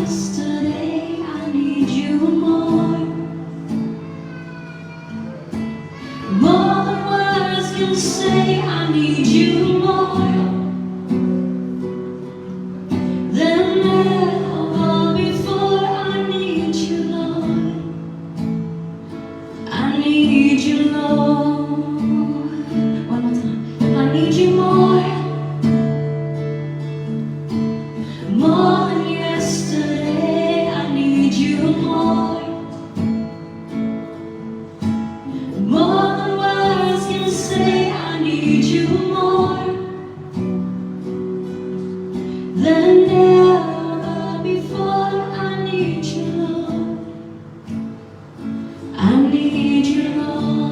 yesterday, I need you more. More than words can say, I need you more than ever before. I need you, Lord. I need you, Lord. One more time. I need you more. More than yesterday, I need you more. More than words can say, I need you more than ever before. I need you, Lord. I need you, Lord.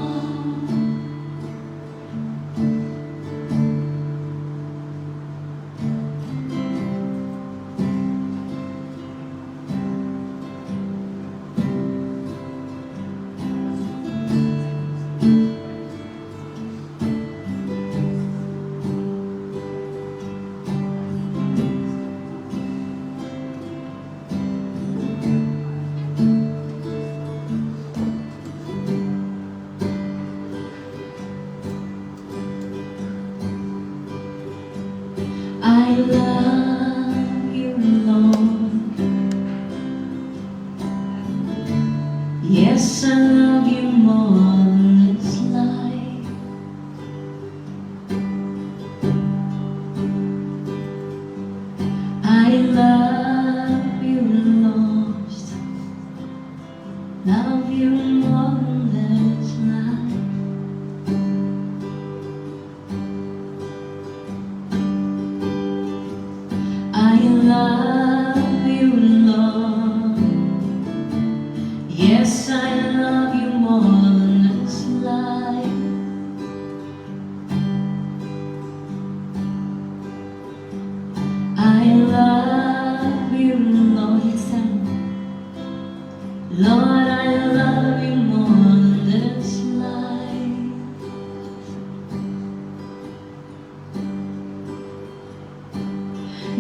I love you, Lord. Yes, I love you more than this life. I love you, lost. Love you more than this life. I love you, Lord. Yes, I love you more than this life. I love you, Lord. Yes, Lord, I love you more than this life.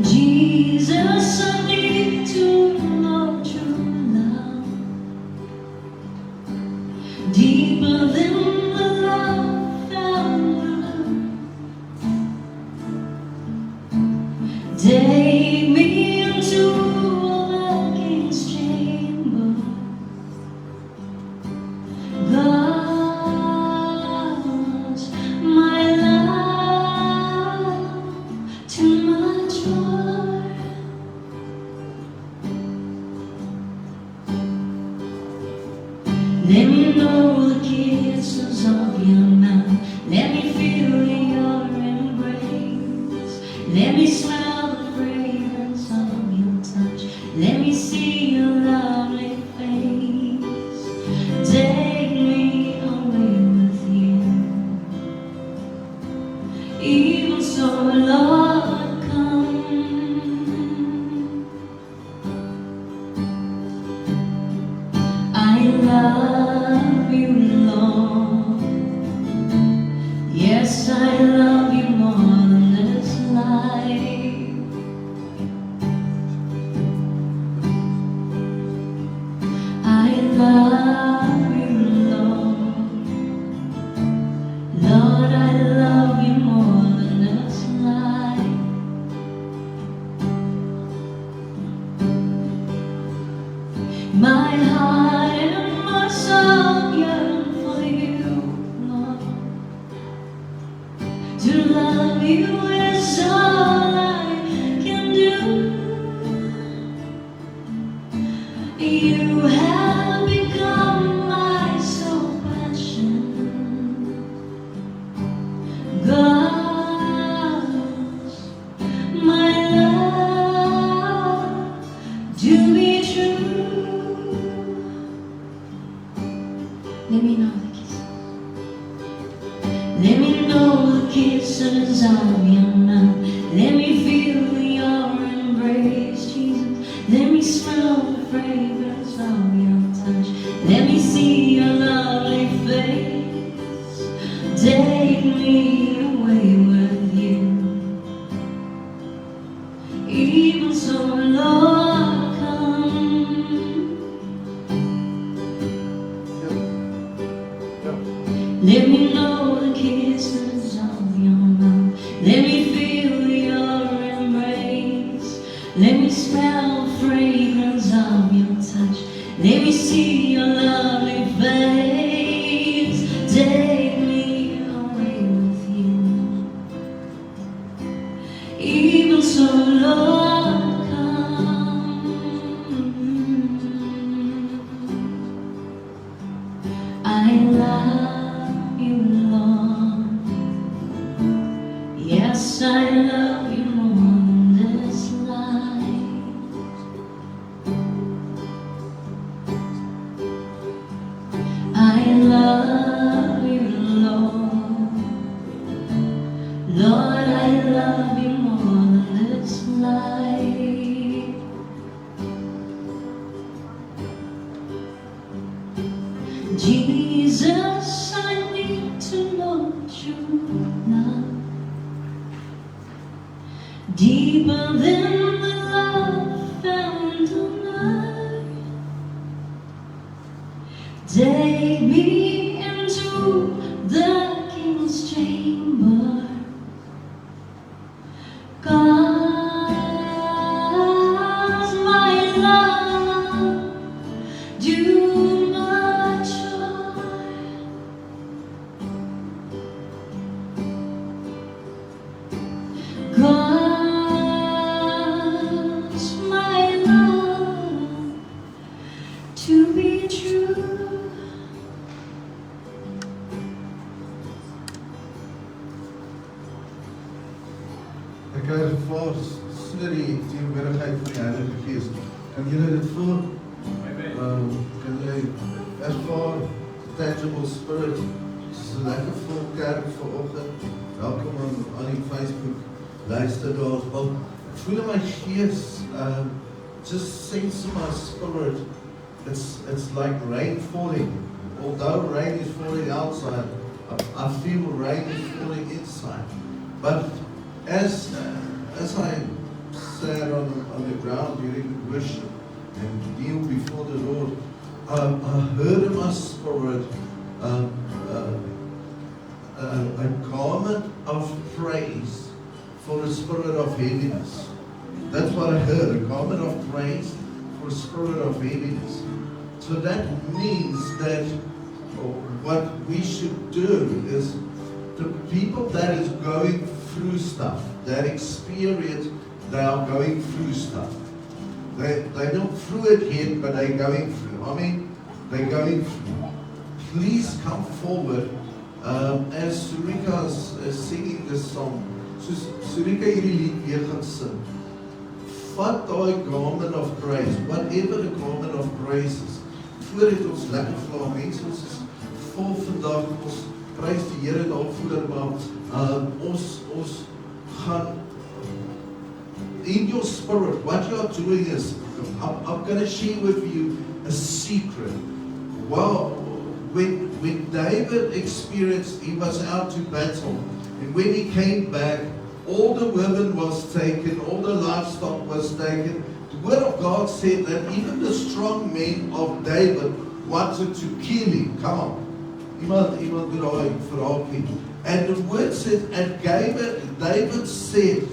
Jesus, I need to know true love, deeper than the love found below. Take me into the king's chamber. God's my love too much more. Let me know the kisses of your mouth. Let me feel your embrace. Let me smell the fragrance of your touch. Let me see your lovely face. Take me away with you. Even so, Lord, come. I love you, Lord. Yes, I love you more than this life. I love you, Lord. Lord, I love you more than this life. My heart and my soul yearn for you, Lord. To love you is all I can do. You have become my sole passion. God's my love to be true. Let me know the kisses. Let me know the kisses of your mouth. Let me feel your embrace, Jesus. Let me smell the fragrance of your touch. Let me see your lovely face. Take me away with you. Even so, Lord, come. love you, Lord. Lord, I love you more than this life. Jesus, I need to know you now, deeper than the love found on earth. Take me into the King's chamber. Cause my love do not try. Cause my love to be true. Ek kry dit voor so die teenwoordigheid van die Heilige Gees. Kan julle dit voel? Kan julle ervaar tangible spirit? So lekker vol kerk vanoggend. Welkom aan die Facebook luisteraars. Wel, ek voel in my gees, just sense in my spirit. It's like rain falling. Although rain is falling outside, I feel rain is falling inside. But as I sat on the ground during worship and kneel before the Lord, I heard in my spirit a garment of praise for a spirit of heaviness. That's what I heard, a garment of praise for a spirit of heaviness. So that means that what we should do is the people that is going through stuff, that experience, they are going through stuff. They're not through it yet, but they're going through. I mean, they're going through. Please come forward as Surika is singing this song. So Surika hierdie lied weer gaan sing. Vat daai garment of praise, whatever the garment of praise is. Voordat ons lekker vla, mense, ons is vol vandag, ons prys die Here daarvoor, maar ons gaan in your spirit, what you are doing is, I'm going to share with you a secret. Well, when David experienced, he was out to battle, and when he came back, all the women was taken, all the livestock was taken. The word of God said that even the strong men of David wanted to kill him. Come on. Iemand moet daai verhaal ken. And the word said, and David said,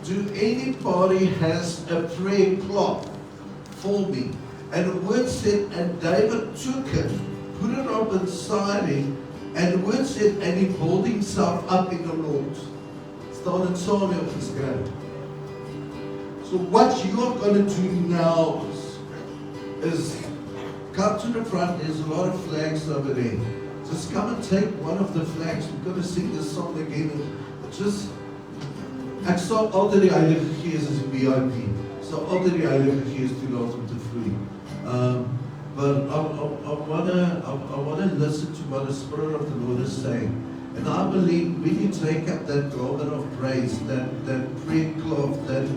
do anybody has a prayer cloth for me? And the word said, and David took it, put it up inside him, and the word said, and he pulled himself up in the Lord. Staan in Samuel geskryf. So what you are going to do now is come to the front. There's a lot of flags over there. Just come and take one of the flags. We're going to sing this song again. Just, ek sal altyd die Heilige Gees as 'n VIP. So altyd die Heilige Gees toelaat om te vloei. But I wanna listen to what the Spirit of the Lord is saying. And I believe when you take up that garment of praise, that prayer cloth, that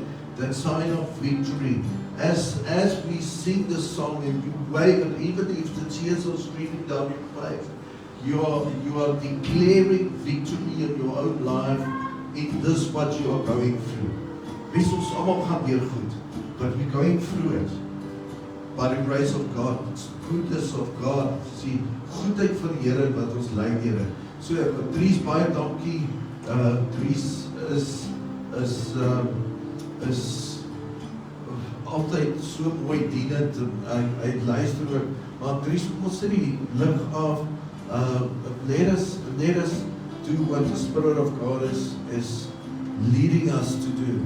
sign of victory, as we sing this song and you wave it, even if the tears are streaming down your face, you are declaring victory in your own life in this what you are going through. Wees ons almal gaan weer goed, but we're going through it. By the grace of God, goodness of God, see, goedheid van die Here wat ons lei, Here. So, Dries, baie dankie. Dries is altyd so mooi dienend, en hy luister ook, maar Dries, kom ons sit die lig af, let us do what the Spirit of God is leading us to do.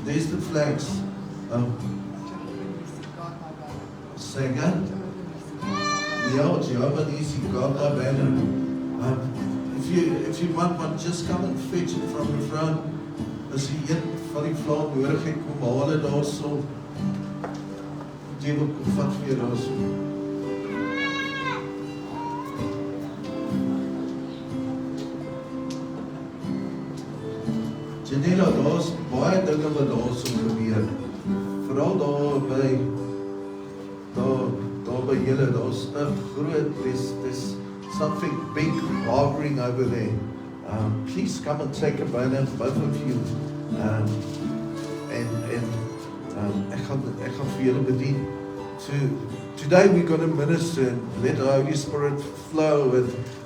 There's the flags. Say again? Yeah, Jehovah Nissi, God our banner. If you want one, just come and fetch it from the front. As jy een van die vlak nodig het, kom haal het daar so. Die wil kom vat vir jou daar so. dinge wat daarso gebeur. Veral daar by julle, daar's 'n groot, there's something big hovering over there. Please come and take a banner, both of you. Ek gaan vir julle bedien. Today we're going to minister and let the Holy Spirit flow,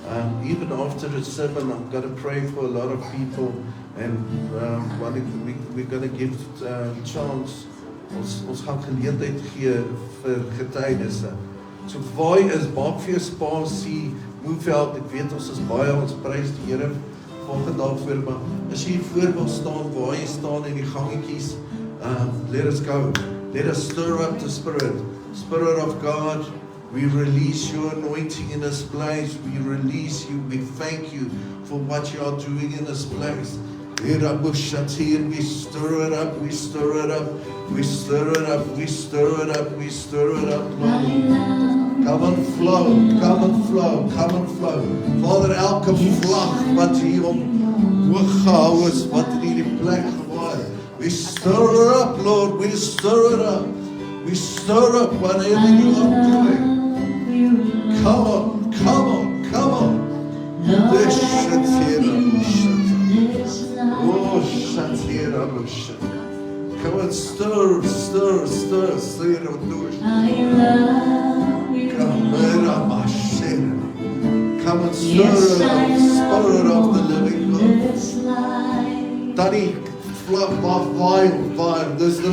and even after the sermon I'm going to pray for a lot of people, and we're going to give chance, ons gaan geleentheid gee vir getuienisse. So waar is, maak vir jou spasie, Moeveld, ek weet ons is baie, ons prys die Here volgende dag voor, maar as jy voor wil staan, waar jy staan in die gangetjies, let us go, let us stir up the Spirit of God. We release your anointing in this place, we release you, we thank you for what you are doing in this place. We stir it up, we stir it up, we stir it up, we stir it up, we stir it up, Lord. Come and flow, come and flow, come and flow. Vader, elke vlag wat hier hoog gehou is, wat in hierdie plek gewaar. We stir it up, Lord, we stir it up. We stir up whatever you are doing. Come on, come on, come on. This shit's here, oh, shit's here, come and stir, stir, stir, stir, do it. Come and stir it up the living God. Danny, vibe, dis die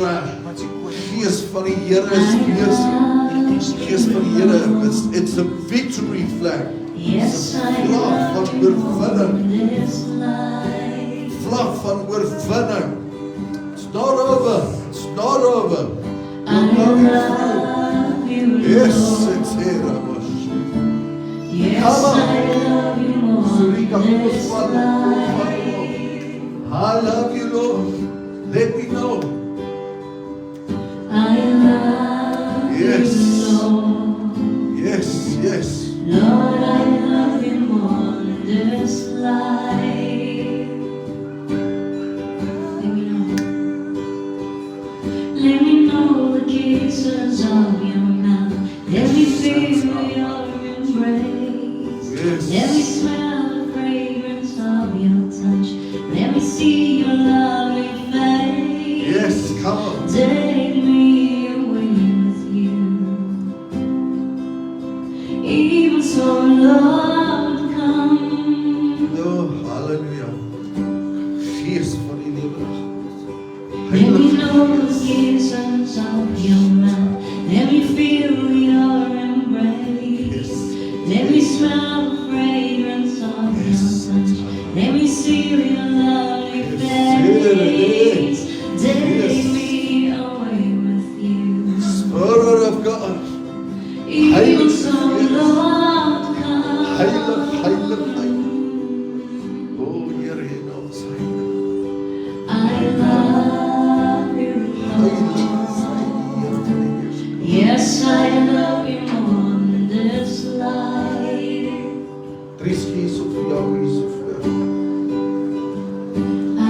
gees van die Here is besig. Gees van die Here, it's a victory flag. It's a vlag van oorwinning. Vlag van oorwinning. It's not over. It's not over. Yes, it's here. Come on. Surika, I love you, Lord. Let me know. I love Yes. you, Lord. Yes, yes. Lord, I love you more than this life. Let me know the kisses of your mouth. Let me feel your embrace. Yes. Let me smell the fragrance of your touch. Let me see your lovely face. Yes, come on. Take me away with you. Even so, Lord, come. Oh, hallelujah. Gees van die lewe. Let me know the kisses of your mouth. Let me feel your embrace. Yes. Let me smell the fragrance of your touch. Let me see your lovely face. Take me away with you. Spirit of God. Even so, Lord, come. Heilig, heilig, heilig. Oh, Here in ons heilig. I love you, Heilig, Lord. heilig. Yes, I love you more than this life. Dries kies op vir jou hierso voor. I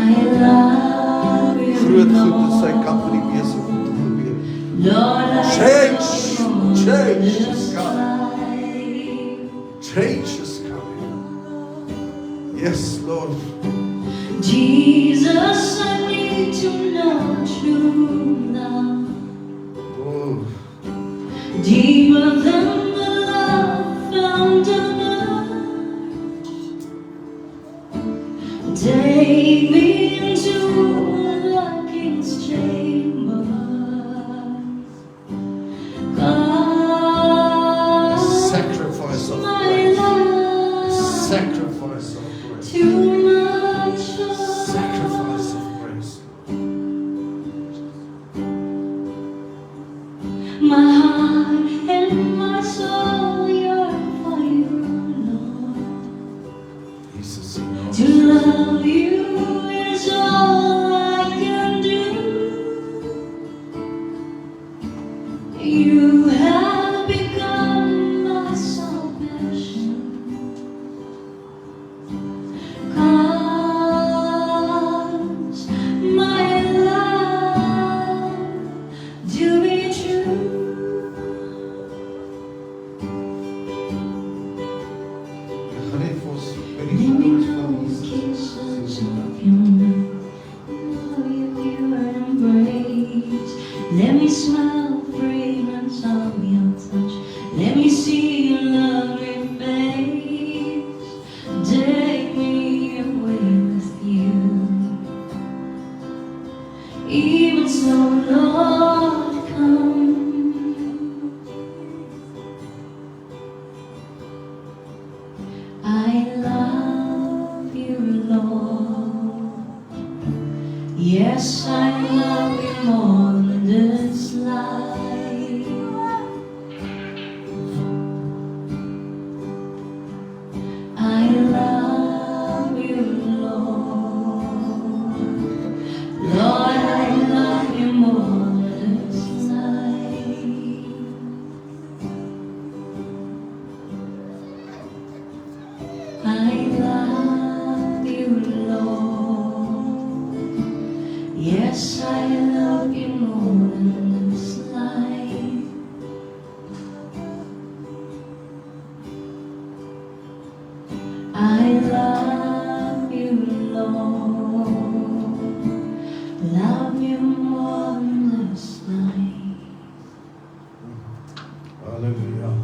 love you, Groot goed is sy Lord. company besig om te gebeur. Lord, I Change, love you more than change this is coming. life. Change is coming. Yes, Lord. Jesus, I need to know true love. Oh, Deeper than the love found on earth. Take me into the King's chamber. God, sacrifice of my praise. love, Sacrifice of praise. too much love. Sacrifice of praise. My heart and my soul yearn for you, Lord. Jesus, To love you is all I can do. You have become my salvation. 'Cause my life Let me smell the fragrance of your touch. Let me see your lovely face. Take me away with you. Even so, Lord, come. I love you, Lord. Yes, I love you more than this life. I love you, Lord. Lord, I love you more than this life. I love you, Lord. Yes, I love you more than this life. I love you, Lord. Love you more than this life. Hallelujah.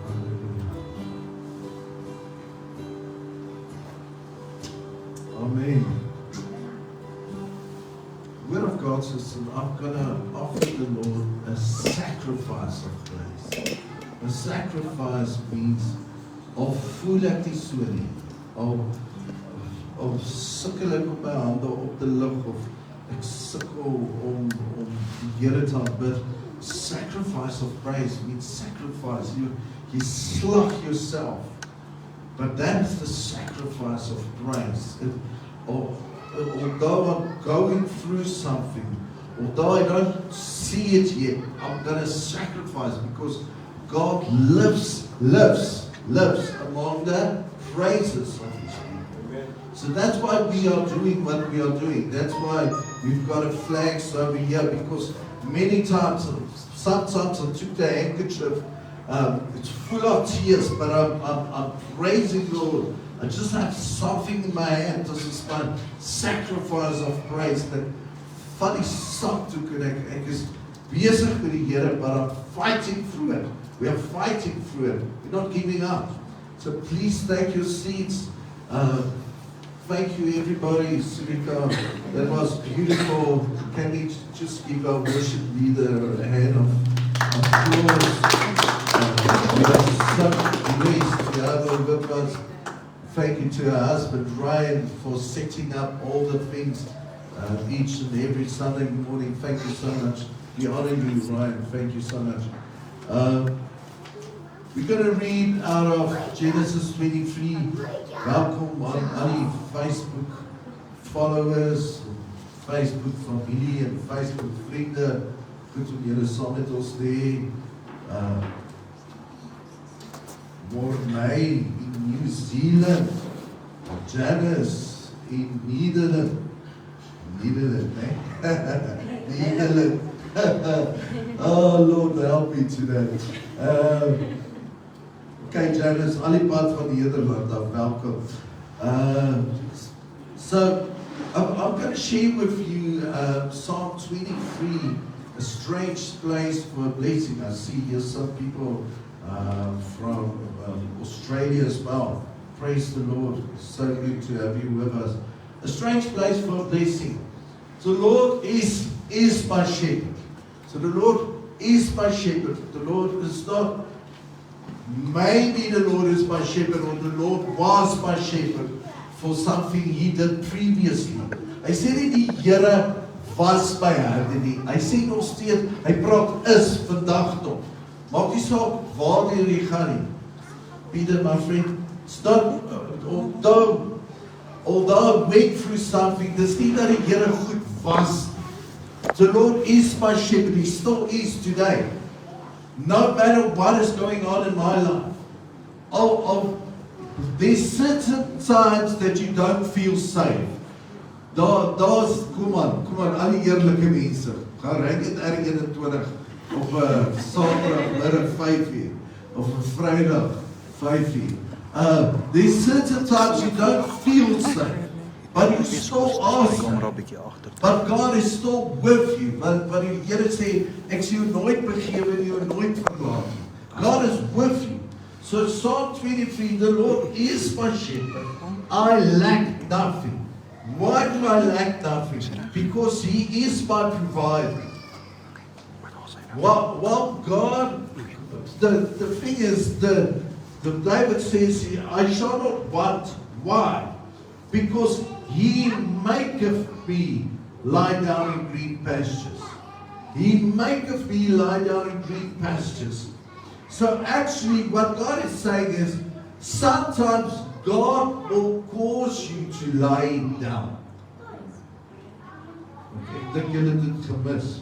Hallelujah. Amen. The Word of God says, I'm going to offer the Lord a sacrifice of praise. A sacrifice means of voel ek die so nie. Of sukkel ek op my hande op die lig of ek sukkel om die Here te aanbid. Sacrifice of praise means sacrifice. You slag yourself. But that's the sacrifice of praise. Although I'm going through something, although I don't see it yet, I'm going to sacrifice because God lives among the praises of His people. So that's why we are doing what we are doing. That's why we've got a flag over here, because many times, sometimes I took the handkerchief, it's full of tears, but I'm praising the Lord. I just have something in my hand. This is my sacrifice of praise. Dat van die sak toe kan ek is besig met die Here, but I'm fighting through it. We are fighting through it. We're not giving up. So please take your seats. Thank you, everybody. Surika, that was beautiful. Can we just give our worship leader a hand of applause? We are so blessed to have her with us. Thank you to her husband, Ryan, for setting up all the things each and every Sunday morning. Thank you so much. We honor you, Ryan. Thank you so much. We're going to read out of Genesis 23. Welkom aan die Facebook followers, Facebook familie en Facebook vriende. Goed om julle saam met ons te hê. Mornay in New Zealand. Janice in Nederland. Nederland, Nederland. Oh Lord, help me today. Okay, Janice, al die pad van Nederland af, welkom. So, I'm going to share with you Psalm 23, a strange place for a blessing. I see here some people from Australia as well. Praise the Lord. It's so good to have you with us. A strange place for a blessing. So the Lord is my shepherd. So the Lord is my shepherd. The Lord is not, maybe the Lord is my shepherd, or the Lord was my shepherd for something He did previously. Hy sê nie die Here was by hom nie. Hy sê nog steeds, hy praat is vandag nog. Maak nie saak waar jy gaan nie. Peter, my friend, stop. Although I went through something, dis nie dat die Here goed was. The Lord is my shepherd. He still is today. No matter what is going on in my life. There's certain times that you don't feel safe. Daar's, kom aan, al die eerlike mense. Gaan ry dit R21 op 'n Saterdag middag 5:00 of 'n Vrydag 5:00. There's certain times you don't feel safe. But you still ask him. But God is still with you. But die Here sê, ek sê jou nooit begewe nie, jou nooit verlaat nie. God is with you. So Psalm 23, the Lord is my shepherd. I lack nothing. Why do I lack nothing? Because He is my provider. Well, God, the thing is, the David says here, I shall not want. Why? Because He maketh me lie down in green pastures. He maketh me lie down in green pastures. So actually what God is saying is, sometimes God will cause you to lie down. Okay, ek dink julle het dit gemis.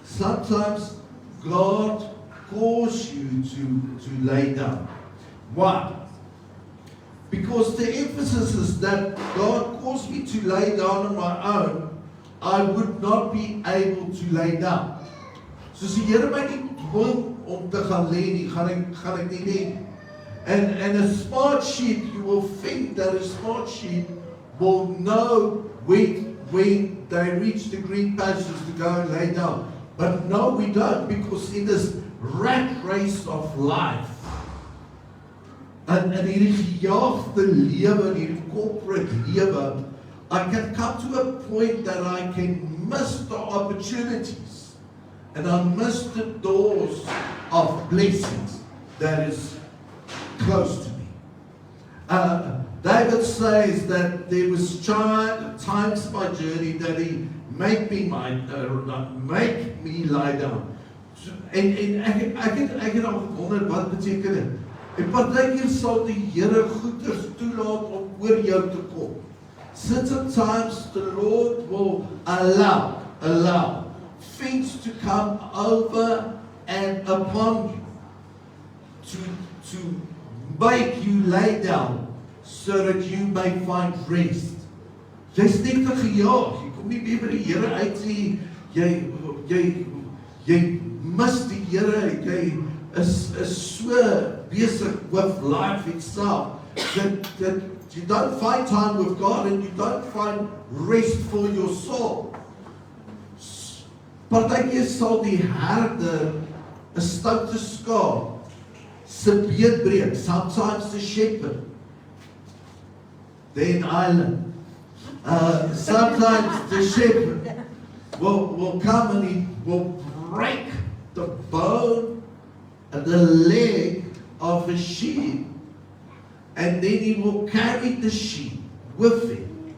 Sometimes God calls you to lay down. Why? Because the emphasis is that God calls me to lay down on my own, I would not be able to lay down. Soos die Here my nie dwing om te gaan lê nie, gaan ek nie lê nie. And a smart sheep, you will think that a smart sheep will know when they reach the green pastures to go and lay down. But no, we don't, because in this rat race of life, and hierdie gejaagde lewe, hierdie corporate lewe, I can come to a point that I can miss the opportunities, and I miss the doors of blessings that is close to me. David says that there was times in my journey that He make me lie down. En ek het al gewonder wat beteken dit. En partykeer sal die Here goeders toelaat om oor jou te kom. Sometimes the Lord will allow things to come over and upon you to make you lay down so that you may find rest. Jy's net te gejaag. Jy kom nie meer by die Here uit nie. Jy mis die Here. Jy is so besig with life itself that you don't find time with God and you don't find rest for your soul. Partykeer sal die herder 'n stoute skaap se been breek. Sometimes the shepherd, they're in Ireland. Sometimes the shepherd will come and he will break the bone and the leg of a sheep, and then he will carry the sheep with him.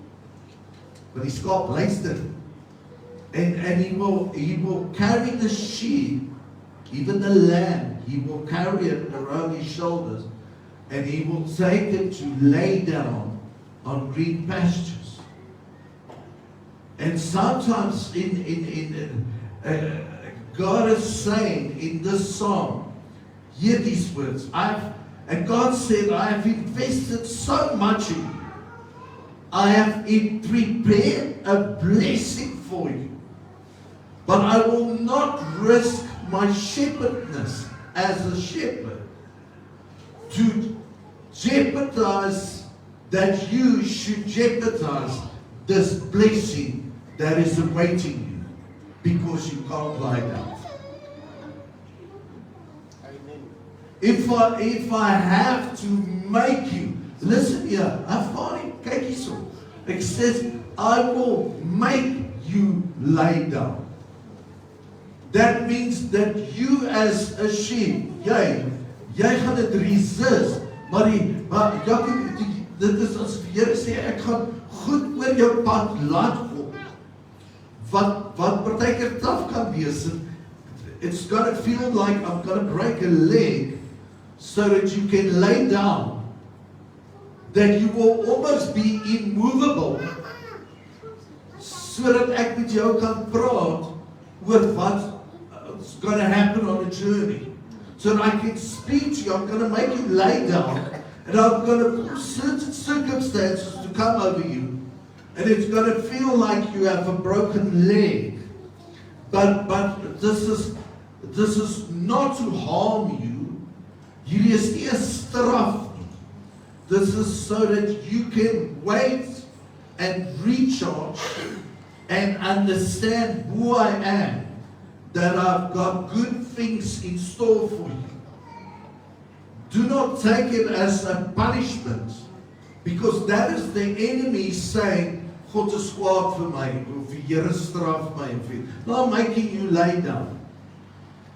But die skaap luister. And he will carry the sheep, even the lamb, he will carry it around his shoulders, and he will take it to lay down on green pastures. And sometimes God is saying in this psalm, hear these words, and God said, I have invested so much in you. I have prepared a blessing for you. But I will not risk my shepherdness as a shepherd to jeopardize that you should jeopardize this blessing that is awaiting you because you can't lie down. If I have to make you, listen here, kyk hierso. Ek sê, I will make you lie down. That means that you as a sheep, jy gaan dit resist, maar Jakob, dit is as die Here sê, ek gaan goed oor jou pad laat kom. Wat partykeer taaf kan wees, it's gonna feel like I'm gonna break a leg so that you can lay down, that you will almost be immovable, so dat ek met jou kan praat oor wat is going to happen on a journey. So that I can speak to you, I'm going to make you lay down, and I'm going to put certain circumstances to come over you, and it's going to feel like you have a broken leg. But this is not to harm you. Hierdie is nie 'n straf nie. This is so that you can wait and recharge and understand who I am, that I've got good things in store for you. Do not take it as a punishment, because that is the enemy saying, God is kwaad vir my, of die Here straf my, not making you lay down.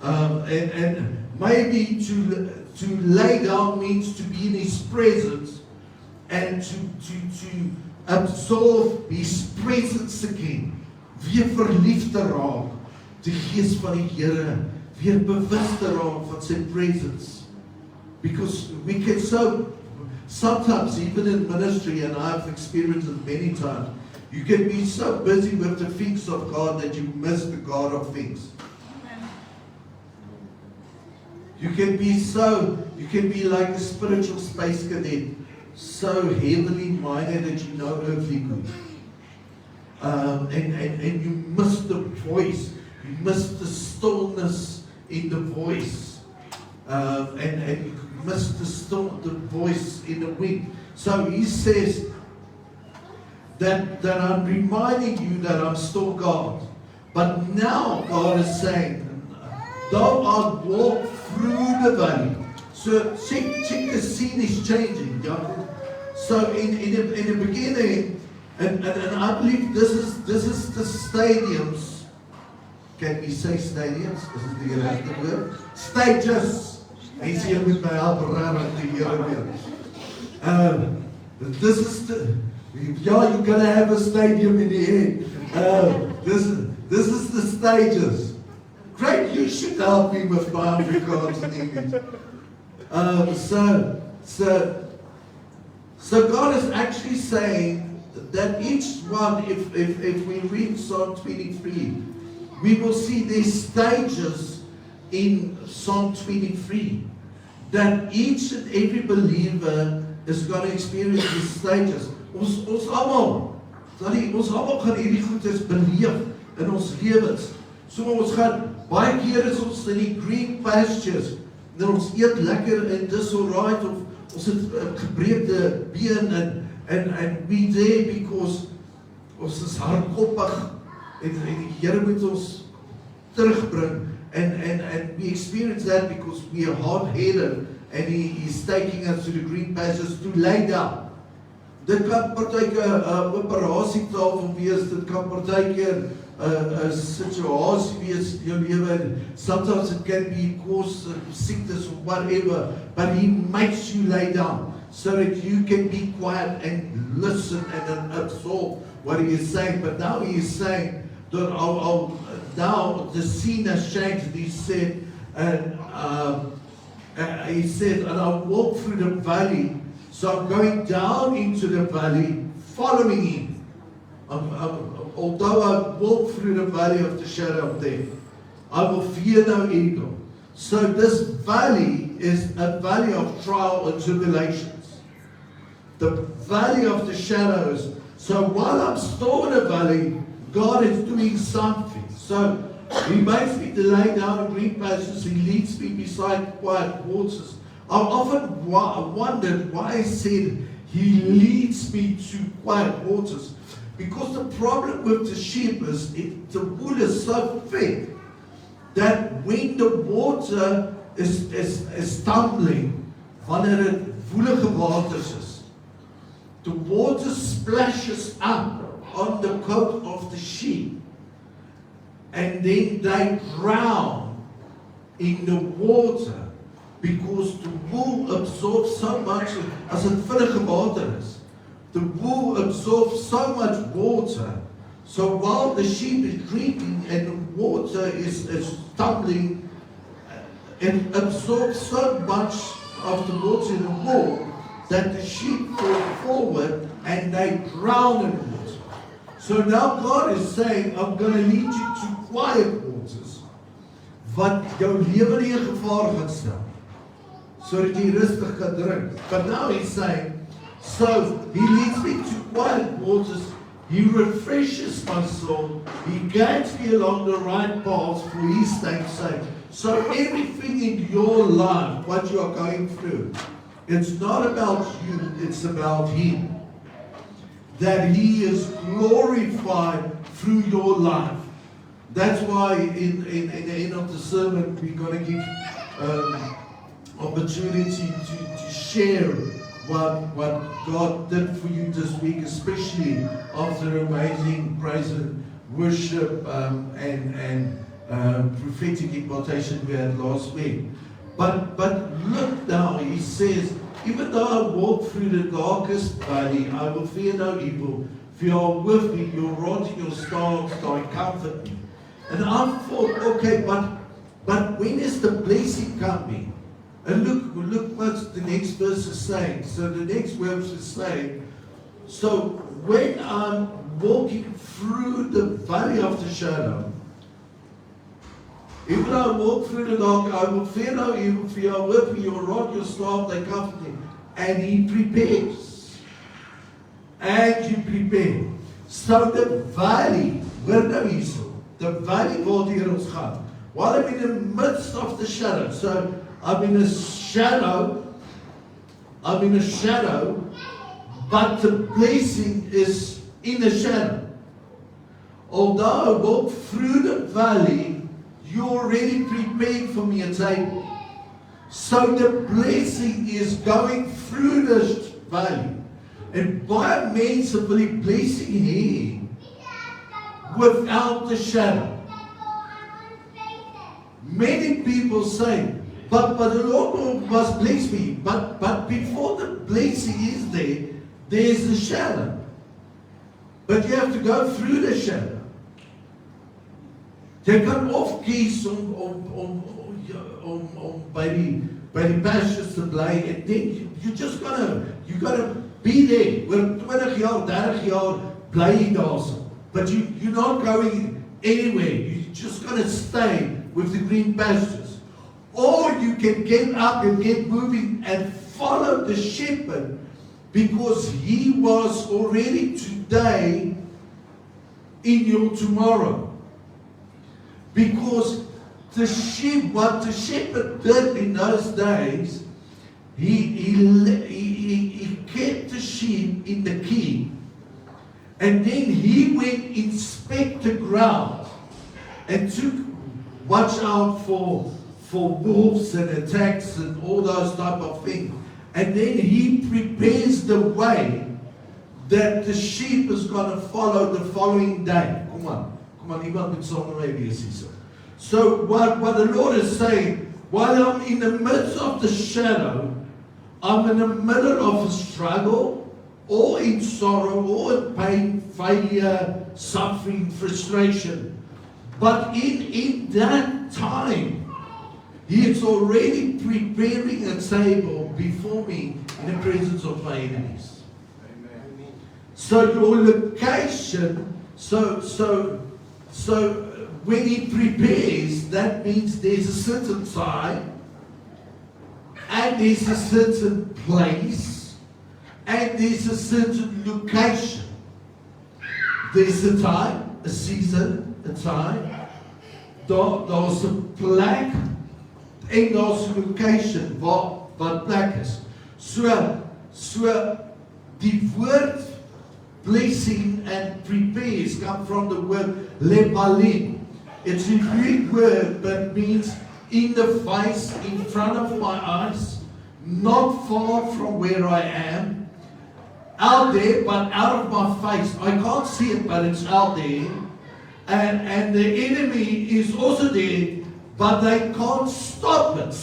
And maybe to lay down means to be in His presence and to absorb His presence again. Weer verliefd te raak, die Gees van die Here, weer bewus te raak van sy presence. Because we can sometimes even in ministry, and I've experienced it many times, you can be so busy with the things of God that you miss the God of things. You can be like a spiritual space cadet, so heavily minded that you know earthly good. And you miss the voice, you miss the stillness in the voice. And you miss the voice in the wind. So he says that I'm reminding you that I'm still God. But now God is saying, thou art walk through the valley. So check the scene is changing. Yeah? So in the beginning, and I believe this is the stadiums. Can we say stadiums? Is it the correct word? Stages. Hy sê jy moet my help raak die Here weer. This is the, yeah, you're gonna have a stadium in the end. This is the stages. Great, you should help me with my Afrikaans and English. So God is actually saying that each one, if we read Psalm 23, we will see these stages in Psalm 23, that each and every believer is going to experience these stages. Ons almal gaan hierdie goedes beleef in ons lewens. So ons gaan, baie keer is ons in die green pastures, en ons eet lekker en dis alright, of ons het gebreekte been, and we there because ons is hardkoppig, en die Here moet ons terugbring, and we experience that because we are hard-headed, and He's taking us to the green pastures to lay down. Dit kan partyke 'n operasietafel wees, dit kan partyke 'n situasie wees in jou lewe. Sometimes it can be cause sickness or whatever, but He makes you lay down so that you can be quiet and listen and absorb what He is saying. But now He is saying that now the scene has changed. He said, and I'll walk through the valley. So I'm going down into the valley, following Him. Although I walk through the valley of the shadow of death, I will fear no evil. So this valley is a valley of trial and tribulations. The valley of the shadows. So while I'm still in the valley, God is doing something. So He makes me to lay down in green pastures. He leads me beside quiet waters. I've often wondered why He said He leads me to quiet waters. Because the problem with the sheep is the wool is so thick that when the water is tumbling, wanneer dit woelige waters is, the water splashes up on the coat of the sheep, and then they drown in the water. Because the wool absorbs so much, as dit vinnige water is, the wool absorbs so much water. So while the sheep is drinking and the water is tumbling, it absorbs so much of the water in the wool that the sheep fall forward and they drown in the water. So now God is saying, I'm going to lead you to quiet waters, wat jou lewe nie in gevaar gaan stel, sodat jy rustig kan drink. But now He's saying, so He leads me to quiet waters, He refreshes my soul, He guides me along the right paths for His name's sake. So everything in your life, what you are going through, it's not about you, it's about Him. that He is glorified through your life. That's why in the end of the sermon, we're going to give opportunity to share what God did for you this week, especially after amazing praise and worship and prophetic impartation we had last week. But look now, He says, even though I walk through the darkest valley, I will fear no evil. For you are with me, your rod and your staff, they comfort me. And I thought, okay, but when is the blessing coming? And look what the next verse is saying. So the next verse is saying, so when I'm walking through the valley of the shadow, even though I walk through the dark, I will fear no evil, for you are with me, your rod, your staff, they comfort me. And He prepares. And you prepare. So the valley, hoor nou hierso, the valley waar ons gaan, while I'm in the midst of the shadow, so I'm in a shadow, but the blessing is in the shadow. Although I walk through the valley, you already prepared for me a table. So the blessing is going through this valley. En baie mense wil die blessing hê without the shadow. Many people say, but the Lord must bless me. But before the blessing is there, there's the shadow. But you have to go through the shadow. Jy kan of kies om by die pastures te bly en denk, you gotta be there. Oor 20 jaar, 30 jaar bly jy daarso. But you're not going anywhere. You're just gonna stay with the green pastures. Or you can get up and get moving and follow the shepherd, because he was already today in your tomorrow. Because what the shepherd did in those days, he kept the sheep in the keep, and then he went inspect the ground and watch out for wolves and attacks and all those type of things. And then he prepares the way that the sheep is going to follow the following day. Come on, iemand moet saam met my wees hier. So what the Lord is saying, while I'm in the midst of the shadow, I'm in the middle of a struggle, or in sorrow, or in pain, failure, suffering, frustration. But in that time, He is already preparing a table before me in the presence of my enemies. Amen. So your location, so when He prepares, that means there's a certain time, and there's a certain place, and there's a certain location. There's a time, a season, a time. Daar's 'n plek en daar's 'n location waar plek is. So die woord blessing and prepares come from the word lepalim. It's a Greek word that means in the face, in front of my eyes, not far from where I am, out there, but out of my face. I can't see it, but it's out there. And the enemy is also there, but they can't stop it.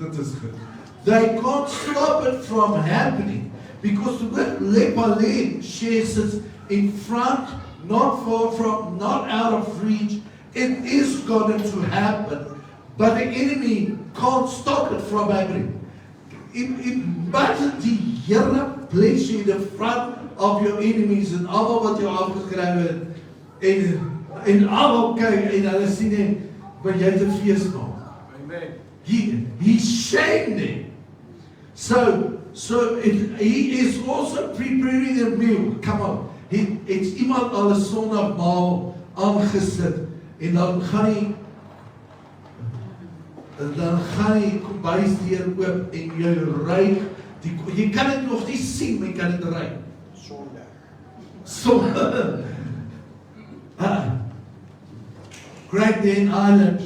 That is good. They can't stop it from happening, because the word lepalim shares it in front, not far from, not out of reach. It is going to happen, but the enemy can't stop it from happening. Imagine die Here bless you in the front of your enemies en almal wat jou afgekry het en almal kyk en hulle sien net wat jy te fees maak. Amen. He shamed them. So he is also preparing a meal. Come on. It's iemand al 'n Sondagmaal aangesit en dan gaan die kombuisdeur oop en jy ruik jy kan dit nog nie sien, maar jy kan dit ruik. Sondag. So, Great Dane Island,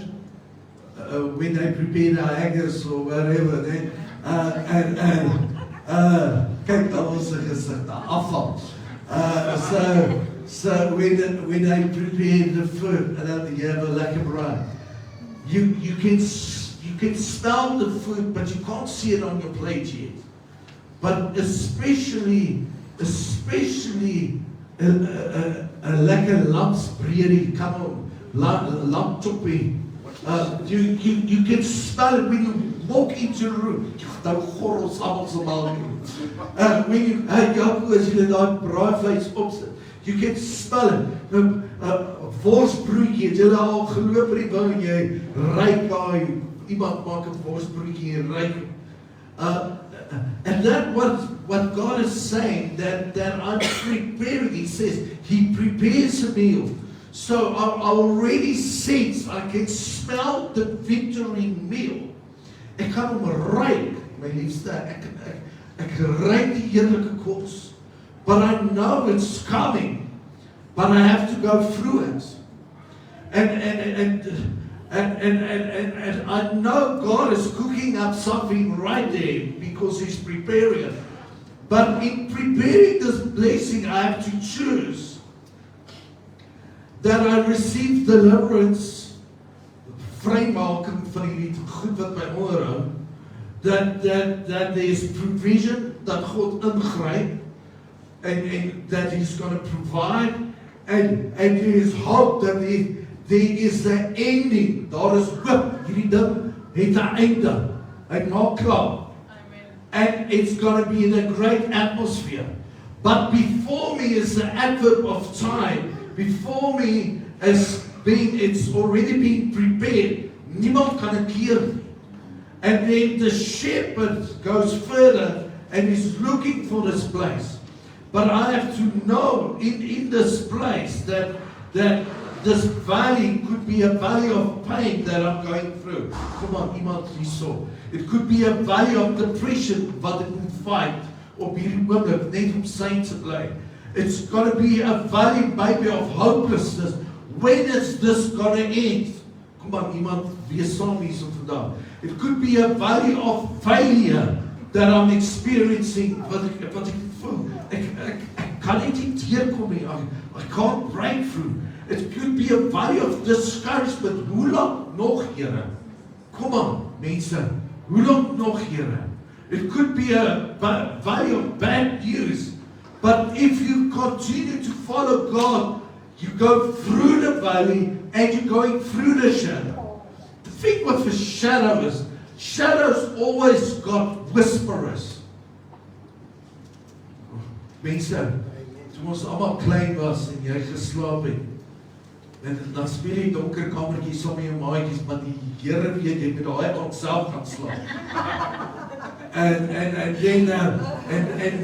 when they prepare the haggis or whatever, then, kyk, daar was sy gezicht, die afval. So when they prepare the food, and then you have a lekker braai, you can smell the food, but you can't see it on your plate yet. But especially a lekker lamsbreedie, come on, lamb toppie. You can smell it when you walk into a room. When you as jy daai braaivleis opsit, you can smell it. Worsbroodjie, het julle al geloop by die bou en jy ruik daai, iemand maak 'n worsbroodjie en ruik. And that's what God is saying, that I'm preparing. He says, He prepares a meal. So I already sense, I can smell the victory meal. Ek kan hom ruik, my liefste, ek ruik die heerlijke kos. But I know it's coming, but I have to go through it. And I know God is cooking up something right there because He's preparing it. But in preparing this blessing, I have to choose that I receive deliverance, vrymaking van die goed wat my onderhou, that there is provision, that God ingryp, and that He's going to provide, and there is hope that there is an ending. Daar is hoop, hierdie ding het 'n einde. Hy maak klaar. And it's going to be in a great atmosphere. But before me is the adverb of time. Before me it's already been prepared. Niemand kan het keer nie. And then the shepherd goes further and is looking for this place. But I have to know in this place that this valley could be a valley of pain that I'm going through. Come on, iemand hierso. It could be a valley of depression wat ek moet fight op hierdie oomblik net om sy te bly. It's got to be a valley maybe of hopelessness. When is this going to end? Kom aan, iemand wees saam hierso vandag. It could be a valley of failure that I'm experiencing, wat ek voel. Ek kan net nie deurkom nie. I can't break through. It could be a valley of discouragement. Hoe lank nog, Here? Kom aan, mense. Hoe lank nog, Here? It could be a valley of bad news. But if you continue to follow God, you go through the valley and you're going through the shadow. The thing with the shadow is, shadows always got whisperers. Mense, toe ons allemaal klein was en jy geslaap het, en dan speel jy donker kamertjies saam met jou maatjies, maar die Here weet jy met daai aand self gaan slaap. And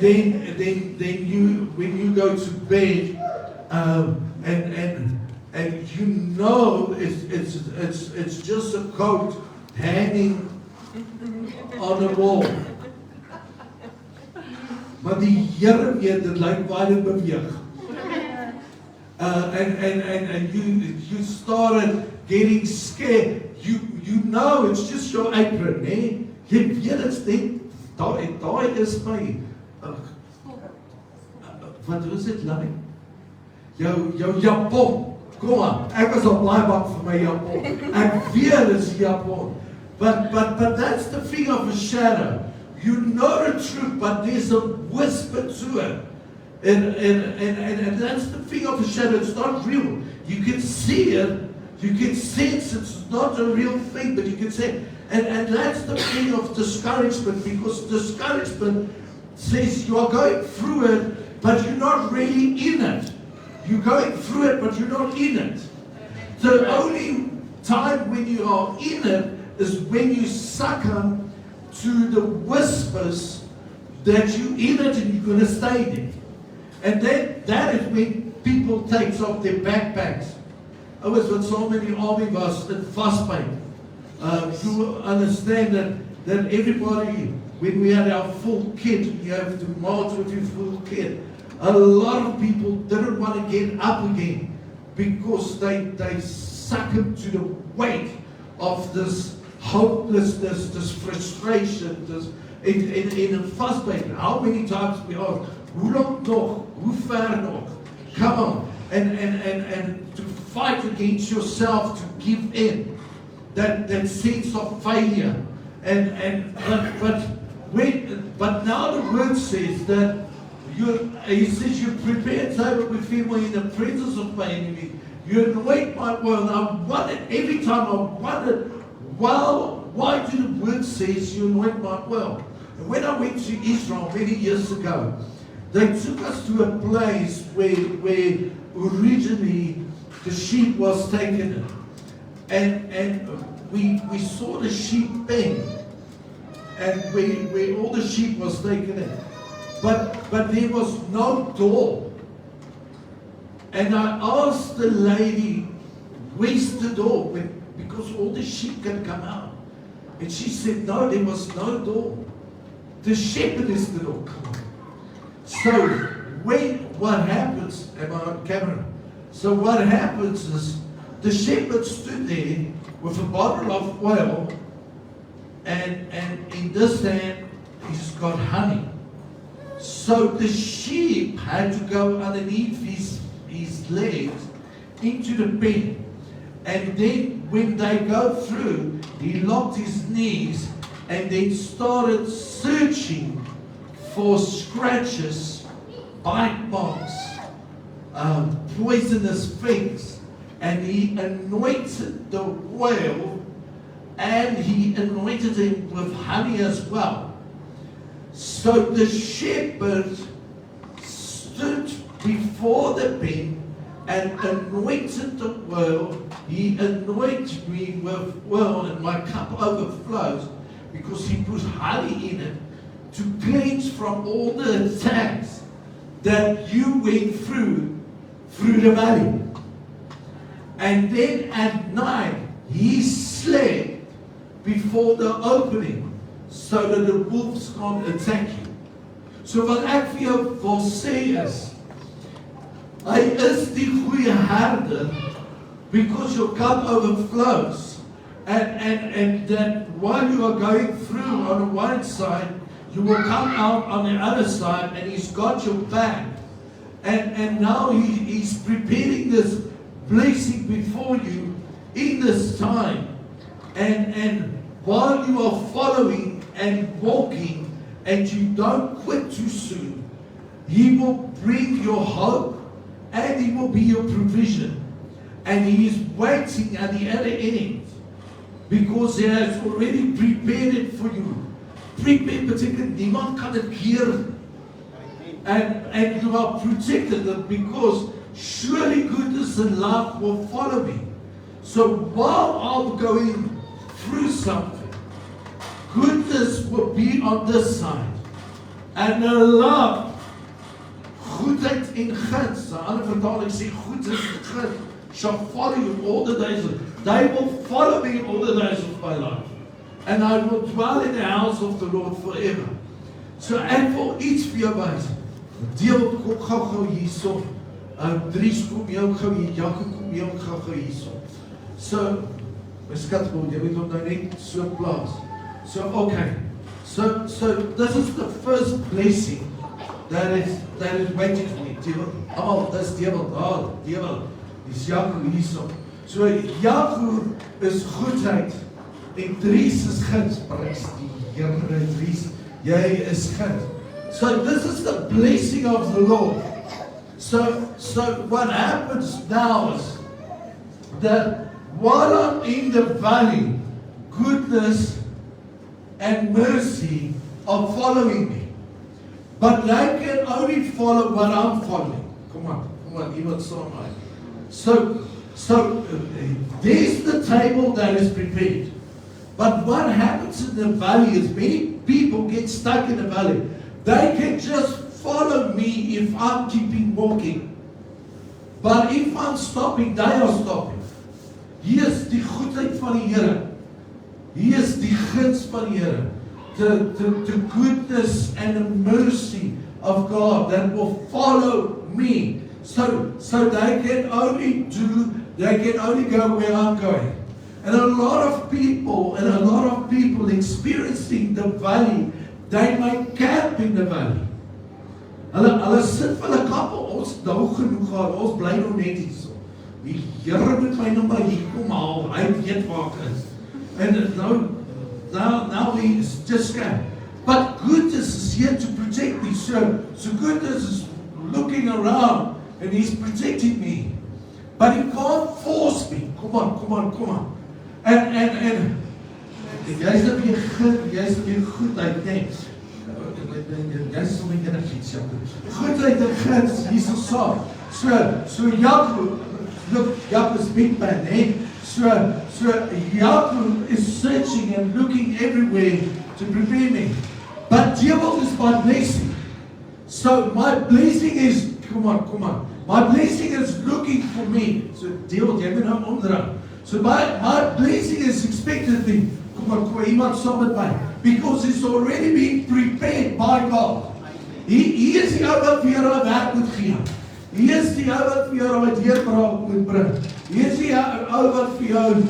then you, when you go to bed, and you know it's just a coat hanging on the wall. Maar die Here weet, dit lyk waar dit beweeg. And you started getting scared. You know it's just your apron, eh? Jy weet dit's net, daai is my, wat is dit, Larry? Jou japon, kom aan, ek was al baie bang vir my japon, ek weet is japon, but that's the thing of a shadow. You know the truth, but there's a whisper to it, and that's the thing of a shadow. It's not real. You can see it, you can sense it's not a real thing, but you can say, and that's the thing of discouragement, because discouragement says you are going through it, but you're not really in it. You're going through it, but you're not in it. The only time when you are in it is when you succumb to the whispers that you're in it and you're going to stay there. And then that is when people take off their backpacks. I was with so many army was in Fastpaint. You understand that everybody, when we had our full kit, you have to march with your full kit. A lot of people didn't want to get up again because they succumbed to the weight of this hopelessness, this frustration, this in a fast pace. How many times we ask, hoe lang nog? Hoe ver nog? Come on. And to fight against yourself, to give in. That sense of failure. But now the word says that he says you prepare a table before me in the presence of my enemy. You anoint my oil. And I wondered every time why do the word says you anoint my oil? And when I went to Israel many years ago, they took us to a place where originally the sheep was taken, and we saw the sheep pen, and where all the sheep was taken in, but there was no door. And I asked the lady, where's the door? Because all the sheep can come out. And she said, no, there was no door. The shepherd is the door. Come on. So what happens, am I on camera? So what happens is the shepherd stood there with a bottle of oil, and in this hand he's got honey. So the sheep had to go underneath his legs into the pen, and then when they go through, he locked his knees and then started searching for scratches, bite marks, poisonous things, and he anointed the oil, and he anointed him with honey as well. So the shepherd stood before the pen and anointed the oil. He anointed me with oil, and my cup overflows because he put honey in it to cleanse from all the attacks that you went through the valley. And then at night, he slept before the opening so that the wolves can't attack you. So wat ek vir jou wil sê is, hy is die goeie herder, because your cup overflows, and that while you are going through on the one side, you will come out on the other side, and he's got your back. And now he's preparing this blessing before you in this time. And while you are following and walking, and you don't quit too soon, he will bring your hope, and he will be your provision. And he is waiting at the other end, because he has already prepared it for you. Prepare beteken niemand kan dit keer. And you are protected, because surely goodness and love will follow me. So while I'm going through something, goodness will be on this side, and the love, goedheid en guns, 'n ander vertaling sê goedheid en guns shall follow you all the days. They will follow me all the days of my life, and I will dwell in the house of the Lord forever. So ek wil iets vir jou wys. Deel kom gou hierso. Dries kom jou gou hier, Jakob kom jou gou hierso. So, my skatbord, jy moet hom nou net so plaas. So, okay. So this is the first blessing that is waiting for me. Dis Dewel, dis Jakob hierso. So, Jakob is goedheid, en Dries is guns. Prys die Here, Dries, jy is guns. So this is the blessing of the Lord. So what happens now is that while I'm in the valley, goodness and mercy are following me. But they can only follow what I'm following. Come on, iemand saam my. So there's the table that is prepared. But what happens in the valley is many people get stuck in the valley. They can just follow me if I'm keeping walking. But if I'm stopping, they are stopping. Hier is die goedheid van die Here. Hier is die guns van die Here. The goodness and the mercy of God that will follow me. So they can only go where I'm going. And a lot of people experiencing the valley, they may camp in the valley. Hulle sit vir 'n kappel, ons nou genoeg gehad, ons bly nog net hier so. Die Here moet my nou maar hier kom haal, hy weet waar ek is. And now he's just camp. But goodness is here to protect me. So goodness is looking around and he's protecting me. But he can't force me. Come on. And jy's nou weer goed uit, nee. Jy's so many fiets, Jacob. Goed uit die grens, hier's 'n saak. So Jacob, look, Jacob's big man, eh? So Jacob is searching and looking everywhere to prepare me. But devil is my blessing. So my blessing is, come on. My blessing is looking for me. So devil, jy moet nou omdraai. So my blessing is expectantly, come on, iemand saam met my. Because it's already been prepared by God. He is die ou wat vir jou 'n werk moet gee. He is die ou wat vir jou 'n deurbraak moet bring. He is die ou wat vir jou